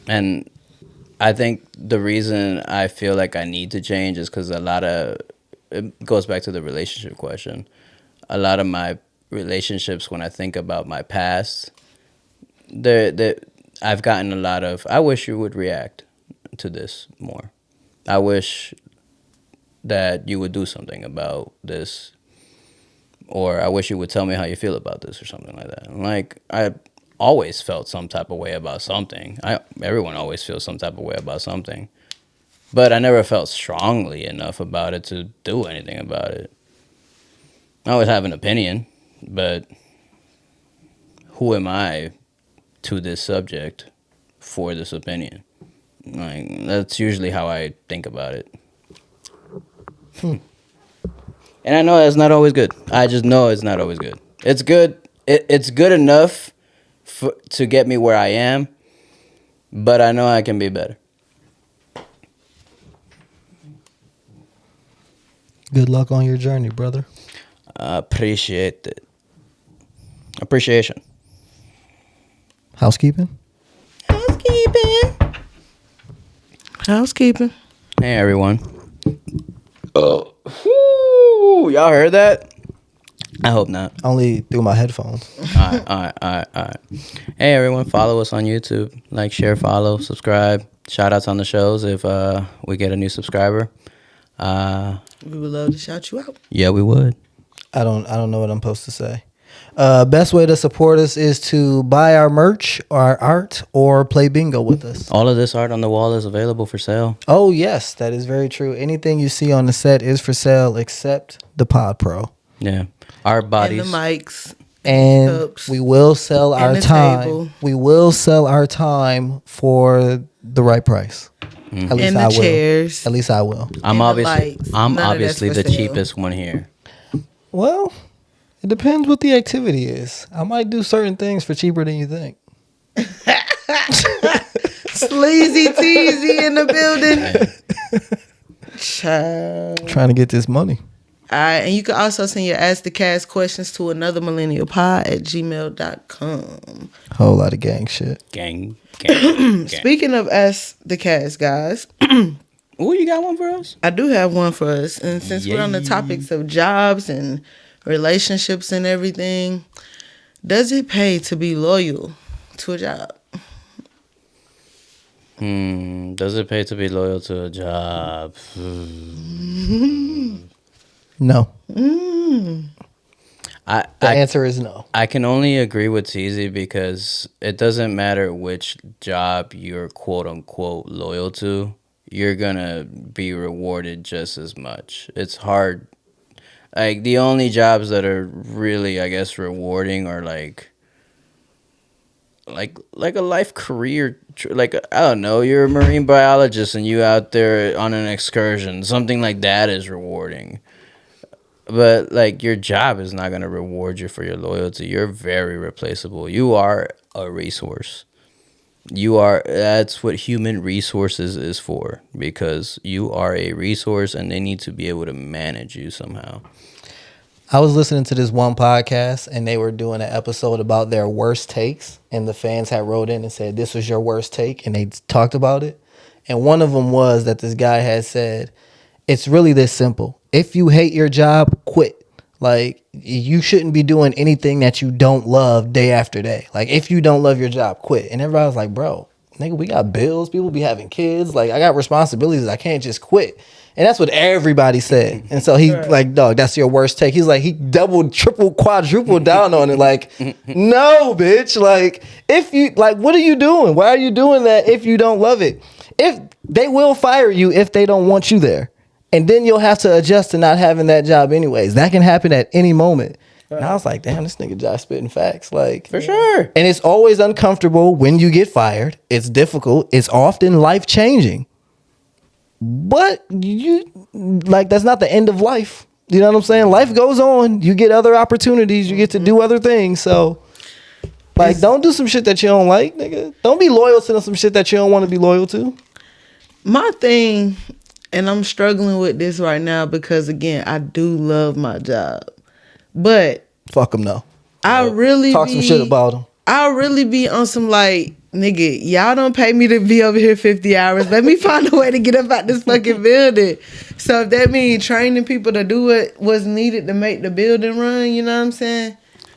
And I think the reason I feel like I need to change is because it goes back to the relationship question. A lot of my relationships, when I think about my past, I've gotten a lot of, I wish you would react to this more. I wish that you would do something about this. Or I wish you would tell me how you feel about this or something like that. And like, I always felt some type of way about something. Everyone always feels some type of way about something. But I never felt strongly enough about it to do anything about it. I always have an opinion, but who am I to this subject for this opinion? Like, that's usually how I think about it. And I know that's not always good. I just know it's not always good. It's good. It's good enough to get me where I am, but I know I can be better. Good luck on your journey, brother. I appreciate it. Appreciation. Housekeeping? Housekeeping. Hey, everyone. Oh, y'all heard that? I hope not. Only through my headphones. All right. Hey, everyone, follow us on YouTube. Like, share, follow, subscribe. Shout outs on the shows if we get a new subscriber. We would love to shout you out. Yeah, we would. I don't know what I'm supposed to say. Best way to support us is to buy our merch, our art, or play bingo with us. All of this art on the wall is available for sale. Oh yes, that is very true. Anything you see on the set is for sale except the Pod Pro. Yeah. Our bodies. And the mics. And cups, we will sell our the time. table. We will sell our time for the right price. At least And the I will. chairs. At least I will. I'm and the obviously lights. I'm None of obviously that's the for sale. cheapest one here. Well, it depends what the activity is. I might do certain things for cheaper than you think. Sleazy Teasy in the building. Child. Trying to get this money. All right, and you can also send your Ask the Cast questions to another millennial pod at gmail.com. Whole lot of gang shit. Gang. Speaking of Ask the Cast, guys, Oh, you got one for us? I do have one for us. And since we're on the topics of jobs and relationships and everything, does it pay to be loyal to a job? Does it pay to be loyal to a job? No. I The answer is no. I can only agree with Teasy because it doesn't matter which job you're quote unquote loyal to, you're gonna be rewarded just as much. It's hard. Like the only jobs that are really, I guess, rewarding are like a life career. Like I don't know, you're a marine biologist and you out there on an excursion. Something like that is rewarding. But like your job is not gonna reward you for your loyalty. You're very replaceable. You are a resource. That's what human resources is for, because you are a resource and they need to be able to manage you somehow. I was listening to this one podcast and they were doing an episode about their worst takes, and the fans had wrote in and said, this was your worst take, and they talked about it. And one of them was that this guy had said, it's really this simple. If you hate your job, quit. Like, you shouldn't be doing anything that you don't love day after day. Like, if you don't love your job, quit. And everybody was like, bro, nigga, we got bills. People be having kids. Like, I got responsibilities. I can't just quit. And that's what everybody said. And so he like, dog, that's your worst take. He's like, he doubled, triple, quadrupled down on it. Like, no, bitch. Like, if you, like, what are you doing? Why are you doing that if you don't love it? If they will fire you if they don't want you there. And then you'll have to adjust to not having that job anyways. That can happen at any moment. And I was like, damn, this nigga Josh spitting facts. Like, For sure. and it's always uncomfortable when you get fired. It's difficult. It's often life-changing. But you, like, that's not the end of life. You know what I'm saying? Life goes on. You get other opportunities. You get to do other things. So, like, don't do some shit that you don't like, nigga. Don't be loyal to some shit that you don't want to be loyal to. My thing, and I'm struggling with this right now because, again, I do love my job. But Fuck them, no. I really Talk some shit about them. I'll really be on some like, nigga, y'all don't pay me to be over here 50 hours. Let me find a way to get up out this fucking building. So if that means training people to do what was needed to make the building run, you know what I'm saying?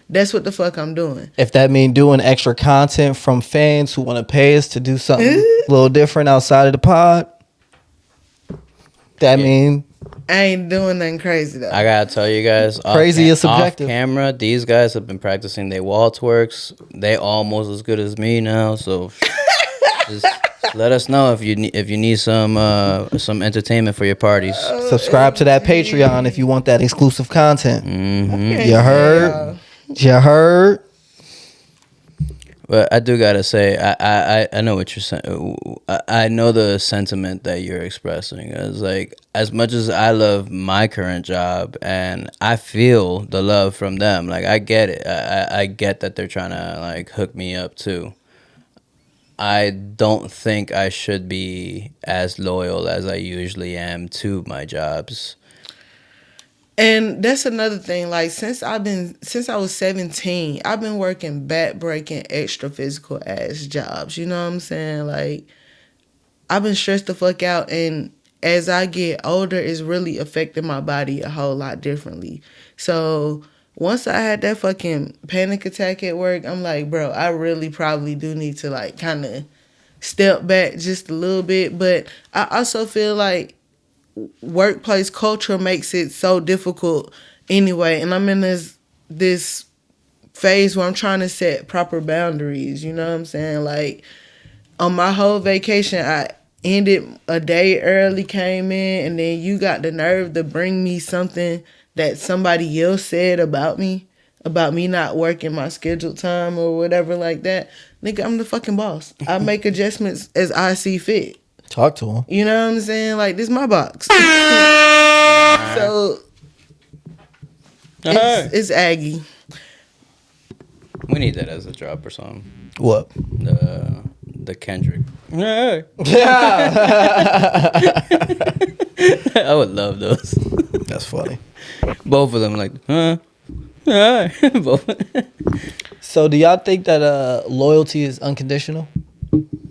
That's what the fuck I'm doing. If that mean doing extra content from fans who want to pay us to do something a little different outside of the pod, that mean I ain't doing nothing crazy though. I gotta tell you guys, Crazy is subjective. Off camera, these guys have been practicing their wall twerks. They almost as good as me now. So just let us know if you need some entertainment for your parties. subscribe to that Patreon if you want that exclusive content. Mm-hmm. You heard? You heard? But I do gotta say, I know what you're saying. I know the sentiment that you're expressing. It's like, as much as I love my current job and I feel the love from them, like I get it. I get that they're trying to like hook me up too. I don't think I should be as loyal as I usually am to my jobs. And that's another thing. Like since I was 17, I've been working back-breaking, extra physical ass jobs. You know what I'm saying? Like I've been stressed the fuck out, and as I get older, it's really affecting my body a whole lot differently. So once I had that fucking panic attack at work, I'm like, bro, I really probably do need to like kind of step back just a little bit. But I also feel like workplace culture makes it so difficult anyway. And I'm in this phase where I'm trying to set proper boundaries. You know what I'm saying? Like on my whole vacation, I ended a day early, came in, and then you got the nerve to bring me something that somebody else said about me not working my scheduled time or whatever like that. Nigga, I'm the fucking boss. I make adjustments as I see fit. Talk to him. You know what I'm saying? Like, this my box. So, it's Aggie. We need that as a drop or something. What? The Kendrick. Yeah. I would love those. That's funny. Both of them, like, huh? Both. So do y'all think that loyalty is unconditional?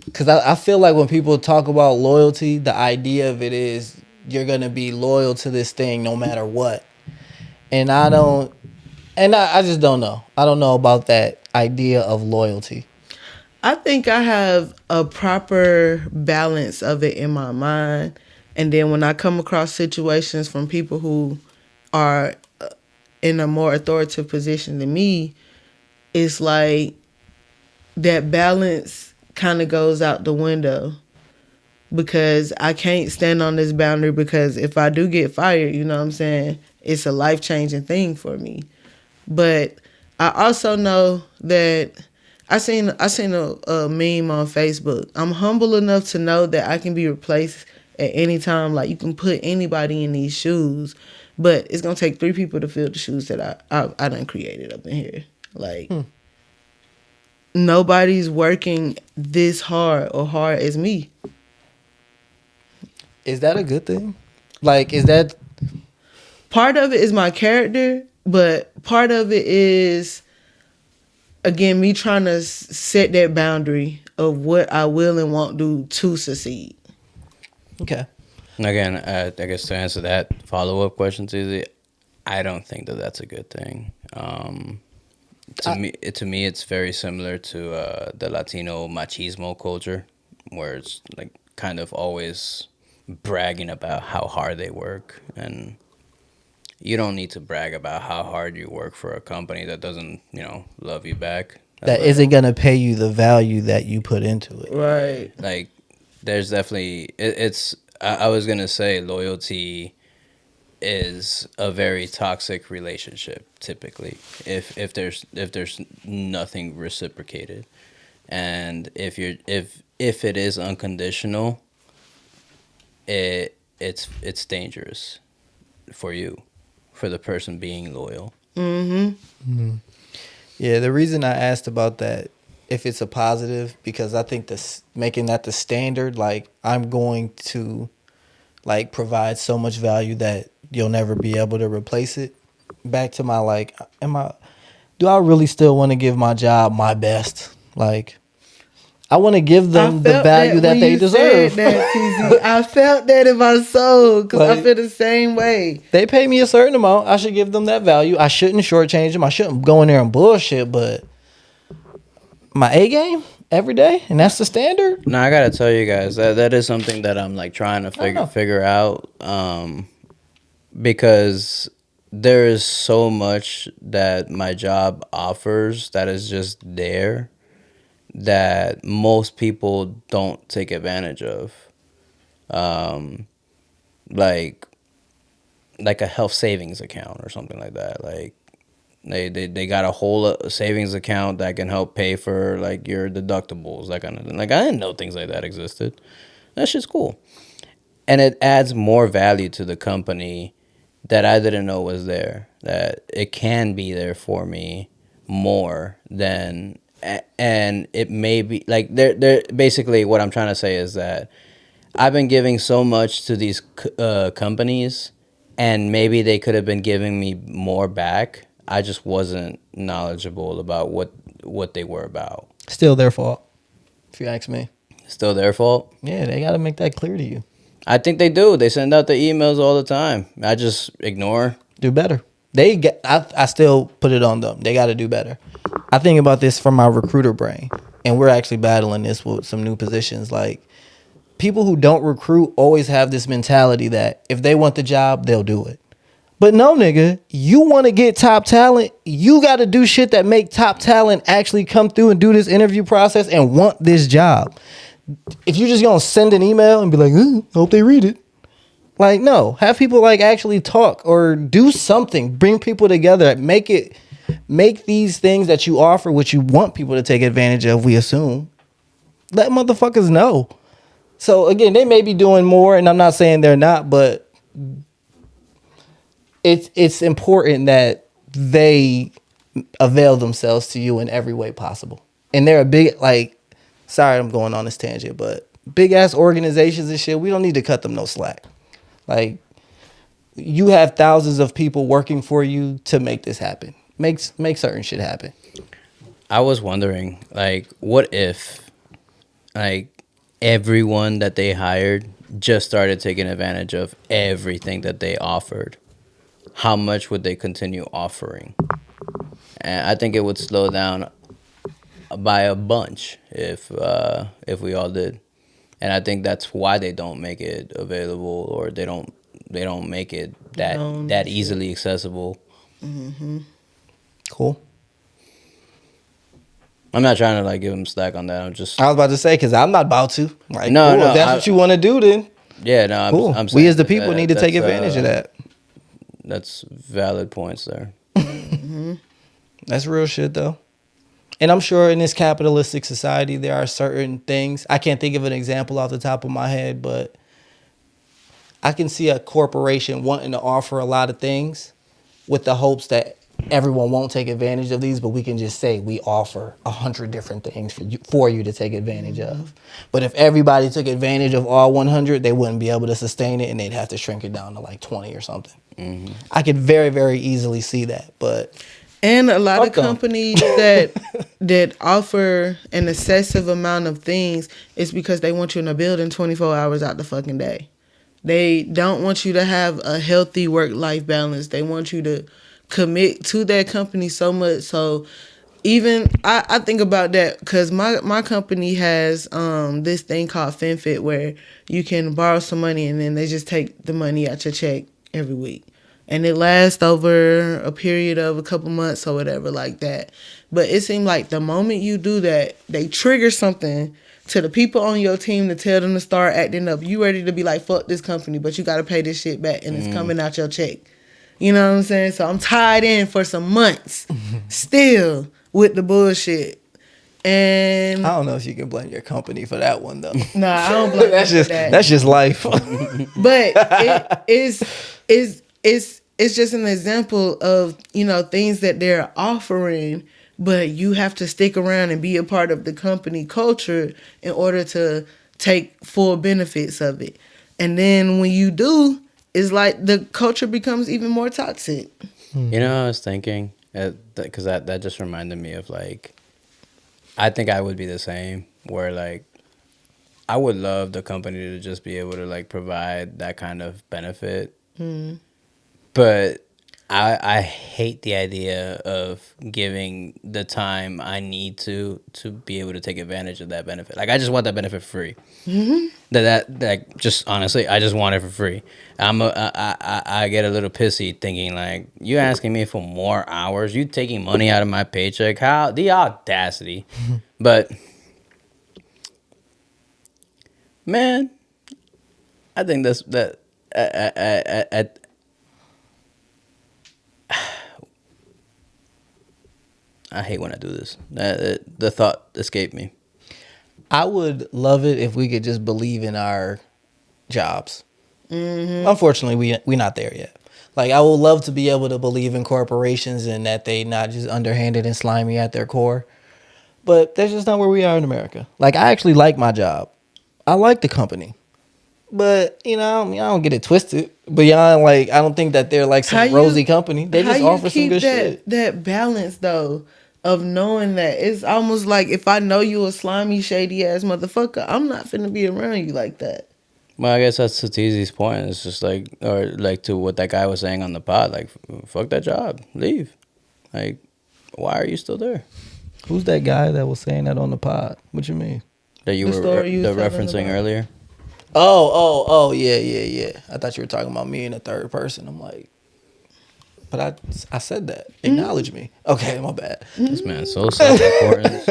Because I feel like when people talk about loyalty, the idea of it is you're going to be loyal to this thing no matter what. And I just don't know. I don't know about that idea of loyalty. I think I have a proper balance of it in my mind. And then when I come across situations from people who are in a more authoritative position than me, it's like that balance kind of goes out the window because I can't stand on this boundary because if I do get fired, you know what I'm saying, it's a life-changing thing for me. But I also know that I seen a meme on Facebook. I'm humble enough to know that I can be replaced at any time. Like, you can put anybody in these shoes, but it's gonna take 3 people to fill the shoes that I done created up in here. Like, nobody's working this hard or hard as me. Is that a good thing? Like, is that... Part of it is my character, but part of it is, again, me trying to set that boundary of what I will and won't do to succeed. Okay. Again, I guess to answer that follow-up question, Susie, I don't think that that's a good thing. To me, it's very similar to the Latino machismo culture, where it's like kind of always bragging about how hard they work, and you don't need to brag about how hard you work for a company that doesn't, love you back. That isn't going to pay you the value that you put into it. Right. Like, there's definitely I was gonna say loyalty is a very toxic relationship typically if there's nothing reciprocated, and if it is unconditional, it's dangerous for you, for the person being loyal. Yeah, the reason I asked about that, if it's a positive, because I think making that the standard, like, I'm going to like provide so much value that you'll never be able to replace it. Back to my like, do I really still want to give my job my best? Like, I want to give them the value that they deserve. I felt that in my soul because I feel the same way. They pay me a certain amount. I should give them that value. I shouldn't shortchange them. I shouldn't go in there and bullshit, but my A game every day, and that's the standard. No, I gotta tell you guys that is something that I'm like trying to figure out, because there is so much that my job offers that is just there that most people don't take advantage of, like a health savings account or something like that. Like, They got a whole savings account that can help pay for like your deductibles, that kind of thing. Like, I didn't know things like that existed. That shit's cool, and it adds more value to the company that I didn't know was there. That it can be there for me more than, and it may be like they're basically what I'm trying to say is that I've been giving so much to these companies, and maybe they could have been giving me more back. I just wasn't knowledgeable about what they were about. Still their fault, if you ask me. Still their fault? Yeah, they got to make that clear to you. I think they do. They send out the emails all the time. I just ignore. Do better. I still put it on them. They got to do better. I think about this from my recruiter brain, and we're actually battling this with some new positions. Like, people who don't recruit always have this mentality that if they want the job, they'll do it. But no, nigga, you want to get top talent, you got to do shit that make top talent actually come through and do this interview process and want this job. If you just gonna send an email and be like, hope they read it. Like, no, have people like actually talk or do something. Bring people together. Make these things that you offer, which you want people to take advantage of, we assume. Let motherfuckers know. So again, they may be doing more, and I'm not saying they're not, but it's important that they avail themselves to you in every way possible. And they're a big, like, sorry I'm going on this tangent, but big ass organizations and shit, we don't need to cut them no slack. Like, you have thousands of people working for you to make this happen. Make certain shit happen. I was wondering, like, what if, like, everyone that they hired just started taking advantage of everything that they offered? How much would they continue offering? And I think it would slow down by a bunch if we all did. And I think that's why they don't make it available, or they don't make it that easily accessible. Mm-hmm. Cool. I'm not trying to like give them slack on that. I was about to say, because I'm not about to. Like, no, cool, no. If that's what you want to do, then yeah, no. cool. I'm saying we as the people need to take advantage of that. That's valid points there. Mm-hmm. That's real shit, though. And I'm sure in this capitalistic society, there are certain things. I can't think of an example off the top of my head, but I can see a corporation wanting to offer a lot of things with the hopes that everyone won't take advantage of these, but we can just say we offer 100 different things for you to take advantage of. But if everybody took advantage of all 100, they wouldn't be able to sustain it, and they'd have to shrink it down to like 20 or something. Mm-hmm. I could very, very easily see that, but... And a lot of companies that offer an excessive amount of things is because they want you in a building 24 hours out the fucking day. They don't want you to have a healthy work-life balance. They want you to commit to that company so much. So even I think about that because my company has this thing called FinFit where you can borrow some money and then they just take the money out your check every week. And it lasts over a period of a couple months or whatever like that. But it seemed like the moment you do that, they trigger something to the people on your team to tell them to start acting up. You ready to be like, fuck this company, but you got to pay this shit back and it's coming out your check. You know what I'm saying? So I'm tied in for some months still with the bullshit. And I don't know if you can blame your company for that one, though. Nah, I don't blame that's just that. That's just life. But it's just an example of, you know, things that they're offering, but you have to stick around and be a part of the company culture in order to take full benefits of it. And then when you do, it's like the culture becomes even more toxic. You know, I was thinking, because that just reminded me of, like, I think I would be the same, where, like, I would love the company to just be able to, like, provide that kind of benefit. Mm. But I hate the idea of giving the time I need to be able to take advantage of that benefit. Like, I just want that benefit for free. Mm-hmm. That just honestly, I just want it for free. I get a little pissy thinking, like, you asking me for more hours, you taking money out of my paycheck. How the audacity? But man, I think that. I hate when I do this. The thought escaped me. I would love it if we could just believe in our jobs. Mm-hmm. Unfortunately, we're not there yet. Like, I would love to be able to believe in corporations and that they not just underhanded and slimy at their core. But that's just not where we are in America. Like, I actually like my job. I like the company. But, you know, I don't get it twisted. But y'all, like, I don't think that they're like some rosy company. They just offer some good shit. That balance, though, of knowing that it's almost like if I know you a slimy, shady ass motherfucker, I'm not finna be around you like that. Well, I guess that's Satizi's point. It's just like, or like to what that guy was saying on the pod, like, fuck that job, leave. Like, why are you still there? Who's that guy that was saying that on the pod? What you mean? That you The were story you was telling referencing about. earlier? Oh, yeah. I thought you were talking about me in the third person. I'm like, but I said that. Acknowledge me. Okay, my bad. This man's so self-important.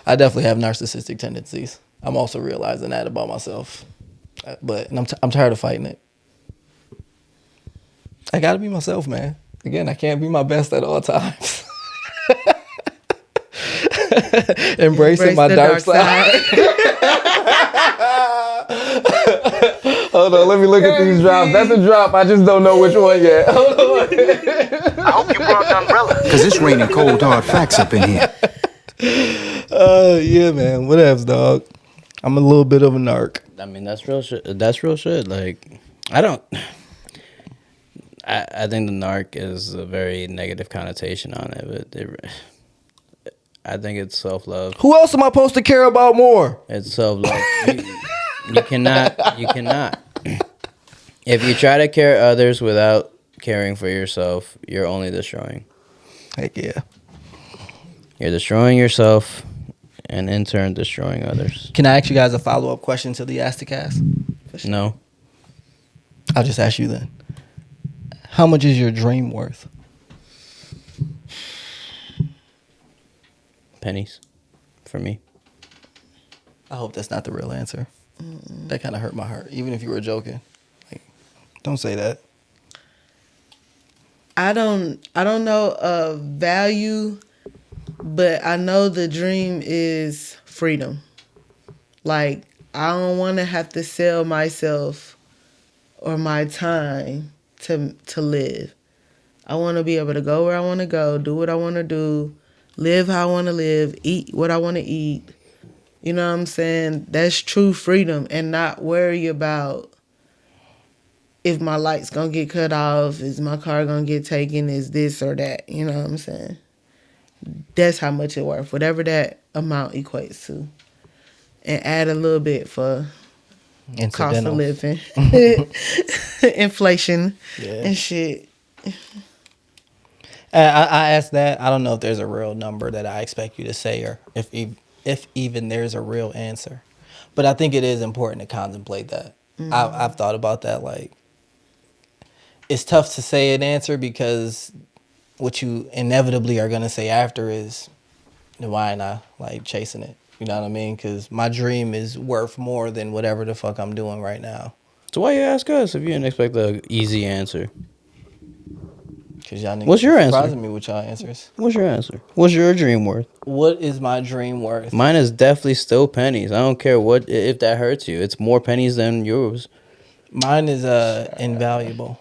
I definitely have narcissistic tendencies. I'm also realizing that about myself. But and I'm tired of fighting it. I gotta be myself, man. Again, I can't be my best at all times. Embracing Embrace my the dark side. Hold on, let me look at these drops. That's a drop. I just don't know which one yet. Hold on. I hope you brought an umbrella. Cause it's raining cold hard facts up in here. Yeah, man. Whatevs, dog. I'm a little bit of a narc. I mean, that's real shit. That's real shit. Like, I don't. I think the narc is a very negative connotation on it, but I think it's self love. Who else am I supposed to care about more? It's self love. You cannot. You cannot. If you try to care others without caring for yourself, you're only destroying. Heck yeah. You're destroying yourself, and in turn destroying others. Can I ask you guys a follow-up question to the Asticast? No. I'll just ask you then. How much is your dream worth? Pennies. For me. I hope that's not the real answer. That kind of hurt my heart, even if you were joking. Like, don't say that. I don't know a value, but I know the dream is freedom. Like, I don't want to have to sell myself or my time to live. I want to be able to go where I want to go, do what I want to do, live how I want to live, eat what I want to eat. You know what I'm saying? That's true freedom, and not worry about if my light's going to get cut off, is my car going to get taken, is this or that. You know what I'm saying? That's how much it's worth, whatever that amount equates to. And add a little bit for cost of Incidental. living, inflation, and shit. I asked that. I don't know if there's a real number that I expect you to say, or if even there's a real answer. But I think it is important to contemplate that. I've thought about that. Like, it's tough to say an answer because what you inevitably are gonna say after is, why ain't I like chasing it? You know what I mean? Because my dream is worth more than whatever the fuck I'm doing right now. So why you ask us if you didn't expect the easy answer? Cause y'all niggas What's your answer? surprising me with y'all answers. What's your answer? What's your dream worth? What is my dream worth? Mine is definitely still pennies. I don't care what if that hurts you. It's more pennies than yours. Mine is invaluable.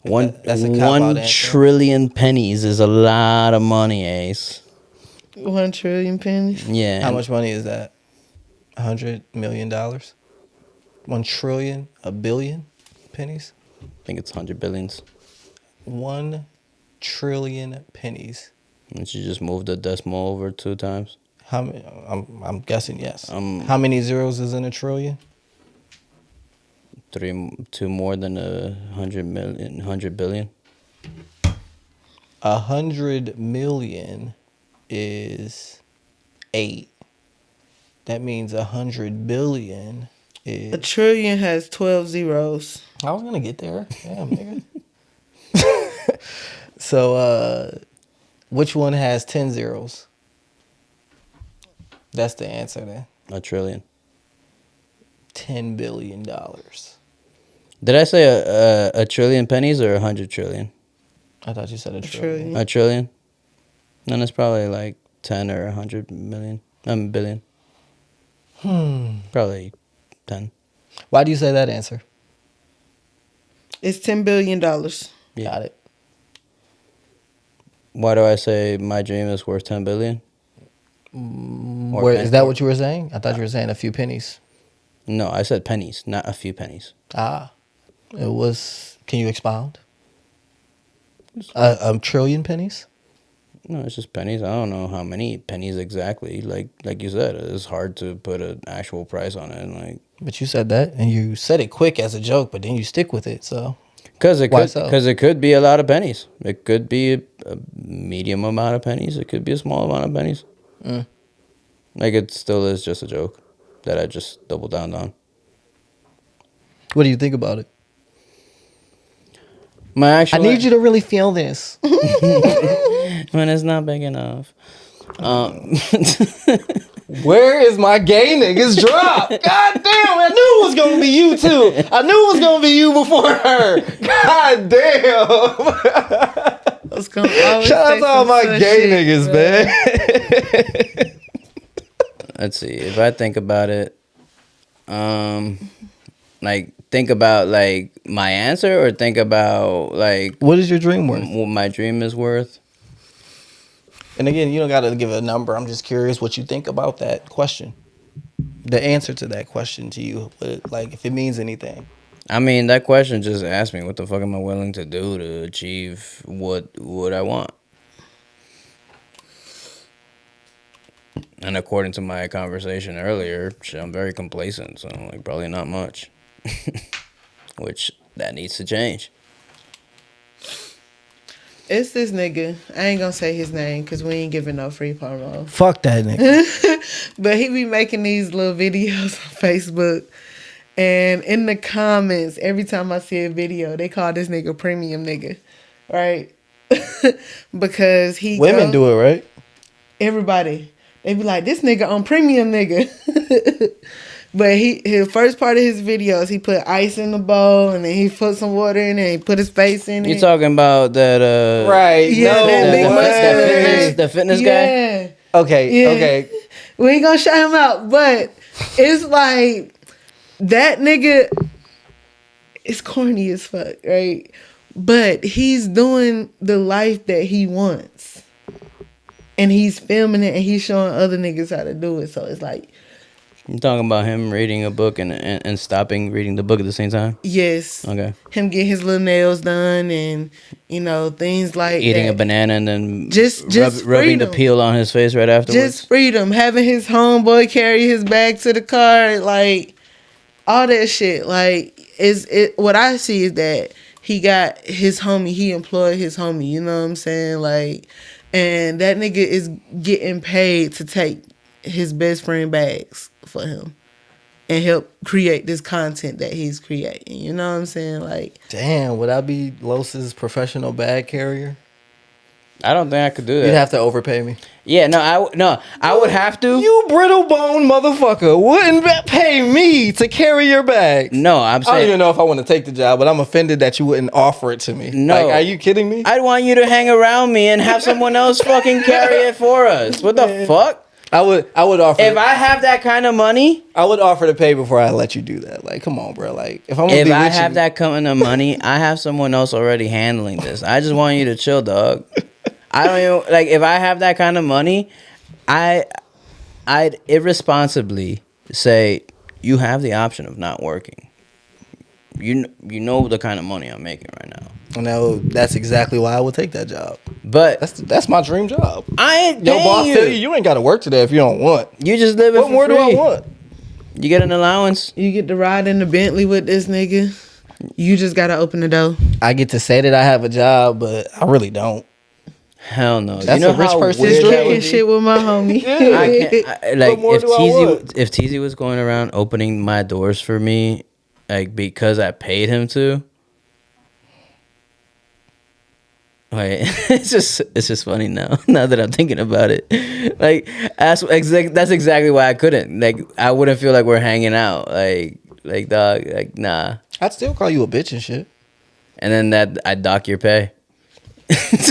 That's a cop-out 1 answer. trillion pennies is a lot of money, Ace. 1 trillion pennies. Yeah. How much money is that? $100 million? 1 trillion? A billion pennies? I think it's 100 billions. 1 trillion pennies. And you just moved the decimal over 2 times. How many? I'm guessing yes. Um, How many zeros is in a trillion? 2 more than 100 billion. 100 million is 8. That means 100 billion is. A trillion has 12 zeros. I was gonna get there. Damn, nigga. So, which one has 10 zeros? That's the answer then. A trillion. $10 billion. Did I say a trillion pennies or 100 trillion? I thought you said a trillion. trillion. A trillion? Then it's probably like 10 or 100 million. Billion. Probably 10. Why do you say that answer? It's $10 billion. Yeah. Got it. Why do I say my dream is worth 10 billion? Or Is that what you were saying? I thought you were saying a few pennies. No, I said pennies, not a few pennies. It was. Can you expound? A trillion pennies? No, it's just pennies. I don't know how many pennies exactly. Like you said, it's hard to put an actual price on it. Like, But you said that, and you said it quick as a joke, but then you stick with it. So because it Why could so? because it could be a lot of pennies. It could be a medium amount of pennies. It could be a small amount of pennies. Like it still is just a joke that I just doubled down on. what do you think about it? My actual. I need you to really feel this. when it's not big enough. Where is my gay niggas drop? God damn, I knew it was gonna be you too. I knew it was gonna be you before her. God damn. Let's go. Always Shout out say to all some my such gay shit, niggas, bro. man. Let's see. If I think about it, like think about like my answer, or think about like What is your dream worth? what my dream is worth. And again, you don't gotta give a number. I'm just curious what you think about that question. The answer to that question to you, like if it means anything. I mean, that question just asked me, what the fuck am I willing to do to achieve what I want? And according to my conversation earlier, shit, I'm very complacent, so like probably not much. Which that needs to change. It's this nigga. I ain't gonna say his name because we ain't giving no free promo. Fuck that nigga. But he be making these little videos on Facebook. And in the comments, every time I see a video, they call this nigga premium nigga. Right? Because he Women do it, right? Everybody. They be like, this nigga on premium nigga. But his first part of his videos, he put ice in the bowl and then he put some water in it and he put his face in it. You talking about that Right. Yeah, no that big way. mustache. the fitness guy? Yeah. Okay, Yeah. okay. We ain't gonna shout him out, but it's like that nigga is corny as fuck, right? But he's doing the life that he wants. And he's filming it and he's showing other niggas how to do it. So it's like, You talking about him reading a book and stopping reading the book at the same time? yes. Okay. Him getting his little nails done and, you know, things like Eating that. a banana and then Just rubbing the freedom. peel on his face right afterwards. Just freedom. Having his homeboy carry his bag to the car, like all that shit. Like what I see is that he got his homie, he employed his homie, you know what I'm saying? Like, and that nigga is getting paid to take his best friend bags for him and help create this content that he's creating. You know what I'm saying? Like, Damn, would I be Los's professional bag carrier? I don't think I could do that. You'd have to overpay me. Yeah, I would have to. You brittle bone motherfucker wouldn't pay me to carry your bag. No, I'm I don't saying even know if I want to take the job, but I'm offended that you wouldn't offer it to me. No. Like, are you kidding me? I'd want you to hang around me and have someone else fucking carry it for us. What the fuck? I would offer. If I have that kind of money, I would offer to pay before I let you do that. Like, come on, bro. Like, if I'm gonna if be I with have you, that kind of money, I have someone else already handling this. I just want you to chill, dog. I don't even like if I have that kind of money, I'd irresponsibly say you have the option of not working. You know the kind of money I'm making right now. no, that's exactly why I would take that job. But That's my dream job. I ain't Your paying boss you. tell you ain't got to work today if you don't want. You just live it What for more free. do I want? You get an allowance. you get to ride in the Bentley with this nigga. You just gotta open the door. I get to say that I have a job, but I really don't. Hell no. That's you know a rich how person's weird Just dream. that would kicking be? shit with my homie. I can't, like more if do I want? Teezy was going around opening my doors for me, like because I paid him to. Wait, it's just funny now. Now that I'm thinking about it, like that's exactly why I couldn't. Like I wouldn't feel like we're hanging out. Like dog, like nah. I'd still call you a bitch and shit. And then that I'd dock your pay.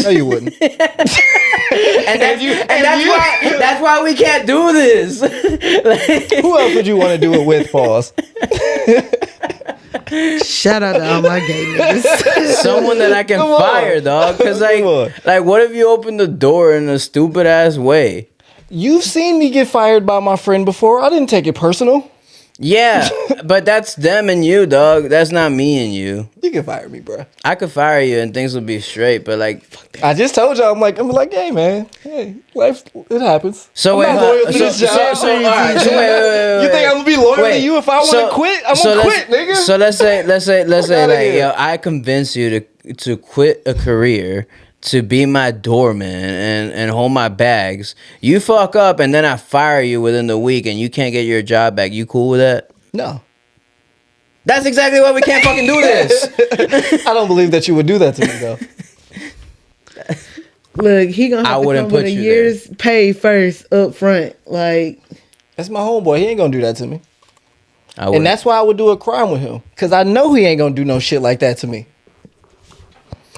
No, you wouldn't. And that's why we can't do this. Like, Who else would you want to do it with, Pause? Shout out to all my gay niggas. someone that I can Come on. fire, dog. Cause Come on. like what if you open the door in a stupid ass way? You've seen me get fired by my friend before. I didn't take it personal. Yeah, but that's them and you, dog. That's not me and you. You can fire me, bro. I could fire you and things would be straight, but like, I just told y'all, I'm like, hey, man, hey, life, it happens. so I'm wait, not loyal to this job. all right, so wait, You think I'm gonna be loyal to you if I want to quit? I'm gonna quit, nigga. So let's say, outta like, here. yo, I convince you to quit a career to be my doorman and hold my bags. You fuck up and then I fire you within the week and you can't get your job back. You cool with that? No. That's exactly why we can't fucking do this. I don't believe that you would do that to me, though. Look, he gonna I have to wouldn't come with put a you year's pay first up front. Like, That's my homeboy. He ain't gonna do that to me. I would. And that's why I would do a crime with him. Because I know he ain't gonna do no shit like that to me.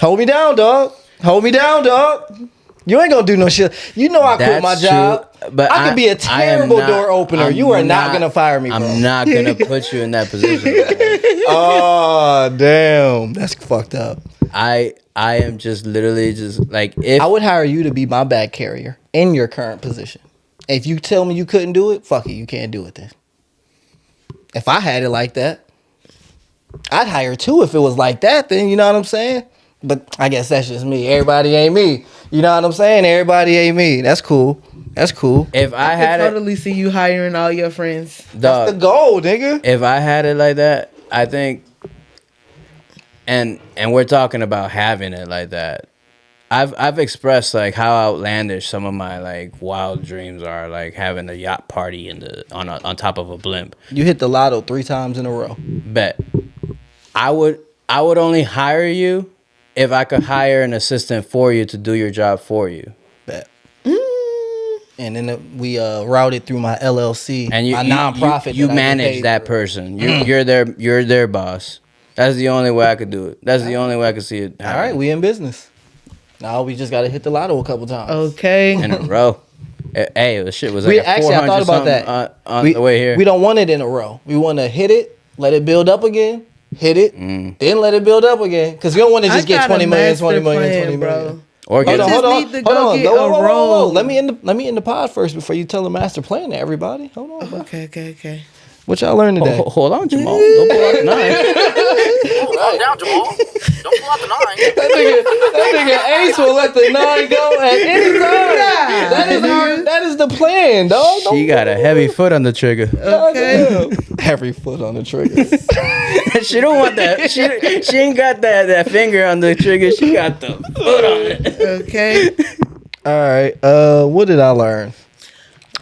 Hold me down, dog. Hold me down, dog. You ain't gonna do no shit. You know I quit my That's job. true, but I could be a terrible door opener. You are not gonna fire me, bro. I'm not gonna put you in that position. Oh, damn. That's fucked up. I am just literally just like, if I would hire you to be my bag carrier in your current position. If you tell me you couldn't do it, fuck it, you can't do it then. If I had it like that, I'd hire two if it was like that then, you know what I'm saying? But I guess that's just me. Everybody ain't me. You know what I'm saying? Everybody ain't me. That's cool. That's cool. if I I had could it, totally see you hiring all your friends. That's the dog, goal, nigga. if I had it like that, I think, and we're talking about having it like that. I've expressed like how outlandish some of my like wild dreams are, like having a yacht party on top of a blimp. You hit the lotto 3 times in a row. Bet. I would only hire you if I could hire an assistant for you to do your job for you. Bet. And then we routed through my LLC, And my nonprofit. You that I get manage paid that for. person. You're their boss. That's the only way I could do it. That's the only way I could see it All happen. right, we in business. Now we just got to hit the lotto a couple times. Okay. In a row. Hey, the shit was We like actually, I thought about that. on we, the way here. We don't want it in a row. We want to hit it, let it build up again, hit it, then let it build up again. Because you don't want to just get 20 million, 20 million, 20 million. Or get Hold it. on. Need to go get a roll. Let me end the pod first before you tell the master plan to everybody. Hold on, bro. Okay. What y'all learned today? Hold on, Jamal. Don't pull out the knife. Calm down, Jamal. Don't pull out the 9. That nigga Ace will let the 9 go at any time. That is the plan, dog. She got a heavy foot on the trigger. Okay. Every foot on the trigger. She don't want that. She ain't got that finger on the trigger. She got the foot on it. Okay. All right. What did I learn?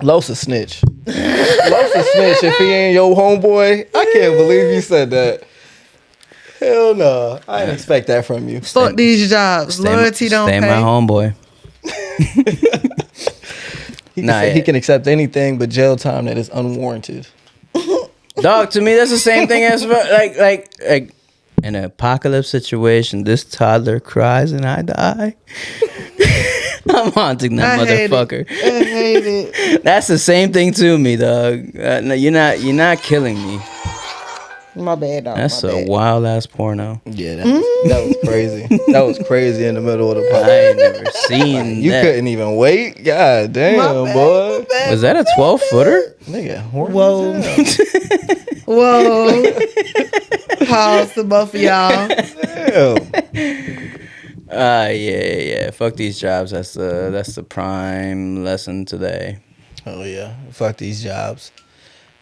Los a snitch. Los a snitch if he ain't your homeboy. I can't believe you said that. Hell no. I didn't expect that from you. Fuck these jobs. Loyalty don't Stay pay. my homeboy. He can accept anything but jail time that is unwarranted. Dog, to me that's the same thing as like in an apocalypse situation. This toddler cries and I die. I'm haunting that motherfucker. I hate it. That's the same thing to me, dog. No, you're not killing me. My bad, dog. That's my a bad. wild ass porno. Yeah, that was crazy. That was crazy in the middle of the I pod. ain't never seen You that. couldn't even wait? God damn, My bad, boy. my bad. Was that a 12-footer? Nigga, horny Whoa. as hell. Whoa. Pause to both of y'all. Damn. Yeah. Fuck these jobs. That's the prime lesson today. Oh, yeah. Fuck these jobs.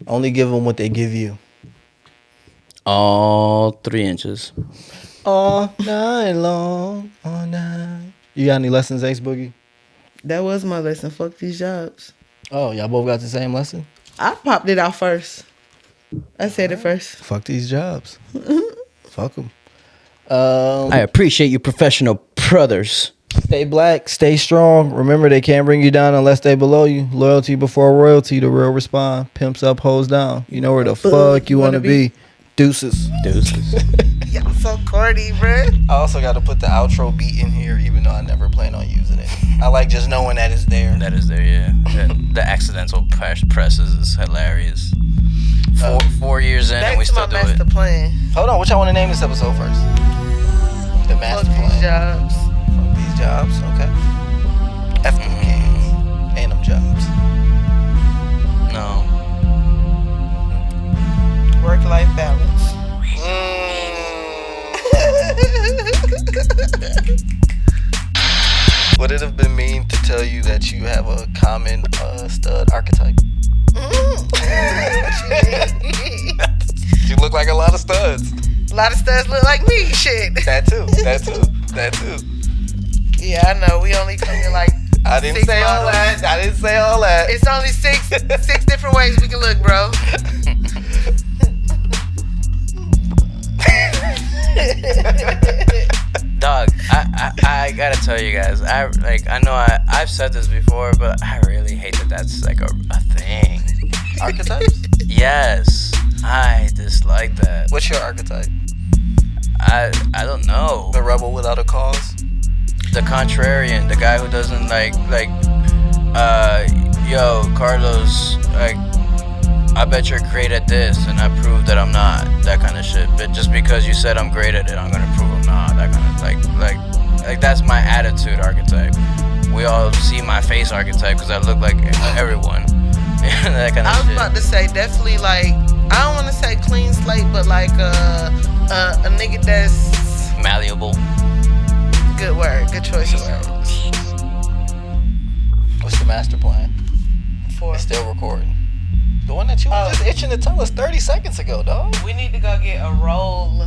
Only give them what they give you. All 3 inches. All night long. All night. You got any lessons, Ace Boogie? That was my lesson. Fuck these jobs. Oh, y'all both got the same lesson? I popped it out first. I said it first. Fuck these jobs. Fuck them. I appreciate you, professional brothers. Stay black, stay strong. Remember, they can't bring you down unless they below you. Loyalty before royalty, the real respond. Pimps up, hoes down. You know where the fuck you want to be. Deuces. Y'all so corny, bruh. I also got to put the outro beat in here, even though I never plan on using it. I like just knowing that it's there. That is there, yeah. The accidental presses is hilarious. 4 years in and Back we to my still do master it. plan. Hold on, what y'all want to name this episode first? The master Fuck these plan. jobs. Fuck these jobs, okay. F them kids and them jobs. No. instinct to tell you that you have a common stud archetype? You look like a lot of studs. A lot of studs look like me. Shit. That too. Yeah, I know. We only come in like. I didn't 6 say all models. that. I didn't say all that. It's only six different ways we can look, bro. Dog, I gotta tell you guys, I know I've said this before, but I really hate that that's like a thing. Archetypes? Yes, I dislike that. What's your archetype? I don't know. The rebel without a cause? The contrarian, the guy who doesn't yo, Carlos, like, I bet you're great at this, and I prove that I'm not. That kind of shit. But just because you said I'm great at it, I'm gonna prove I'm not. That kind of like that's my attitude archetype. We all see my face archetype because I look like everyone. That kind of I was shit. about to say definitely like I don't want to say clean slate, but like a nigga that's Malleable. good word, good choice of words. What's the master plan? For It's still recording. The one that you were just itching to tell us 30 seconds ago, dog. we need to go get a roll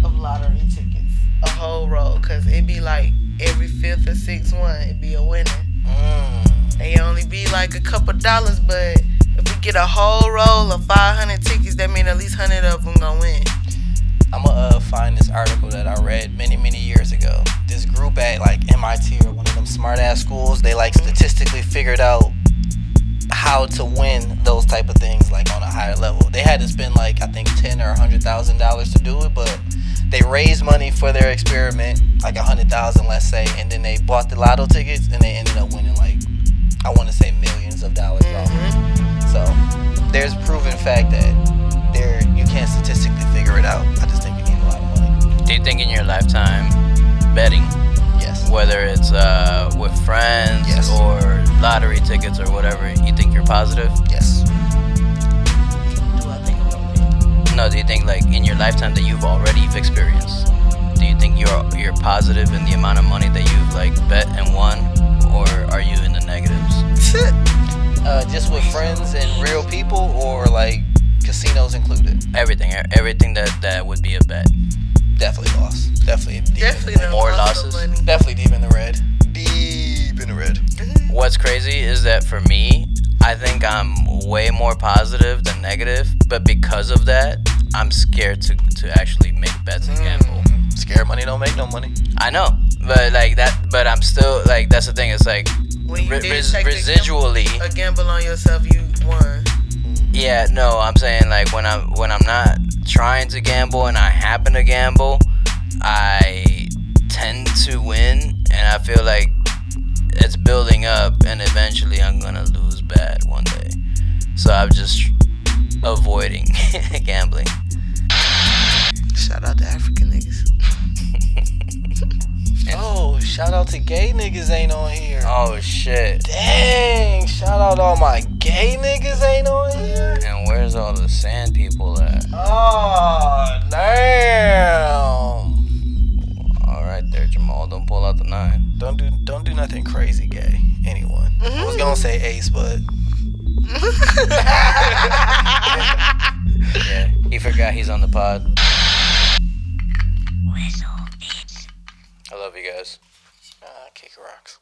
of lottery tickets, a whole roll, cause it be like every fifth or sixth one, it be a winner. They only be like a couple dollars, but if we get a whole roll of 500 tickets, that mean at least 100 of them gonna win. I'm gonna find this article that I read many years ago. This group at like MIT or one of them smart ass schools, they like statistically figured out how to win those type of things like on a higher level. They had to spend like I think $10,000 or $100,000 to do it, but they raised money for their experiment, like $100,000 let's say, and then they bought the lotto tickets and they ended up winning like I want to say millions of dollars off. So there's proven fact that you can't statistically figure it out. I just think you need a lot of money. Do you think in your lifetime betting, Yes. whether it's with friends Yes. or lottery tickets or whatever, you think you're positive? Yes. Do I think I'm gonna win? No, do you think like in your lifetime that you've experienced? Do you think you're positive in the amount of money that you've like bet and won, or are you in the negatives? Just with friends and real people, or like casinos included. Everything that would be a bet. Definitely lost. Definitely deep Definitely in the done More lost losses? some money. Definitely deep in the red. Deep in the red. What's crazy is that for me, I think I'm way more positive than negative, but because of that, I'm scared to actually make bets and gamble. Scared money don't make no money. I know, but like that. But I'm still like that's the thing. It's like When you did take residually. a gamble on yourself, you won. Yeah, no, I'm saying like when I'm not trying to gamble and I happen to gamble, I tend to win, and I feel like it's building up, and eventually I'm gonna lose bad one day. So I'm just avoiding gambling. Shout out to African niggas. Oh, shout out to gay niggas ain't on here. Oh shit! Dang, shout out all my gay niggas ain't on here. And where's all the sand people at? Oh, damn. All right, there, Jamal. Don't pull out the 9. Don't do nothing crazy gay. Anyone. I was gonna say Ace, but Yeah, he forgot he's on the pod. I love you guys. kick rocks.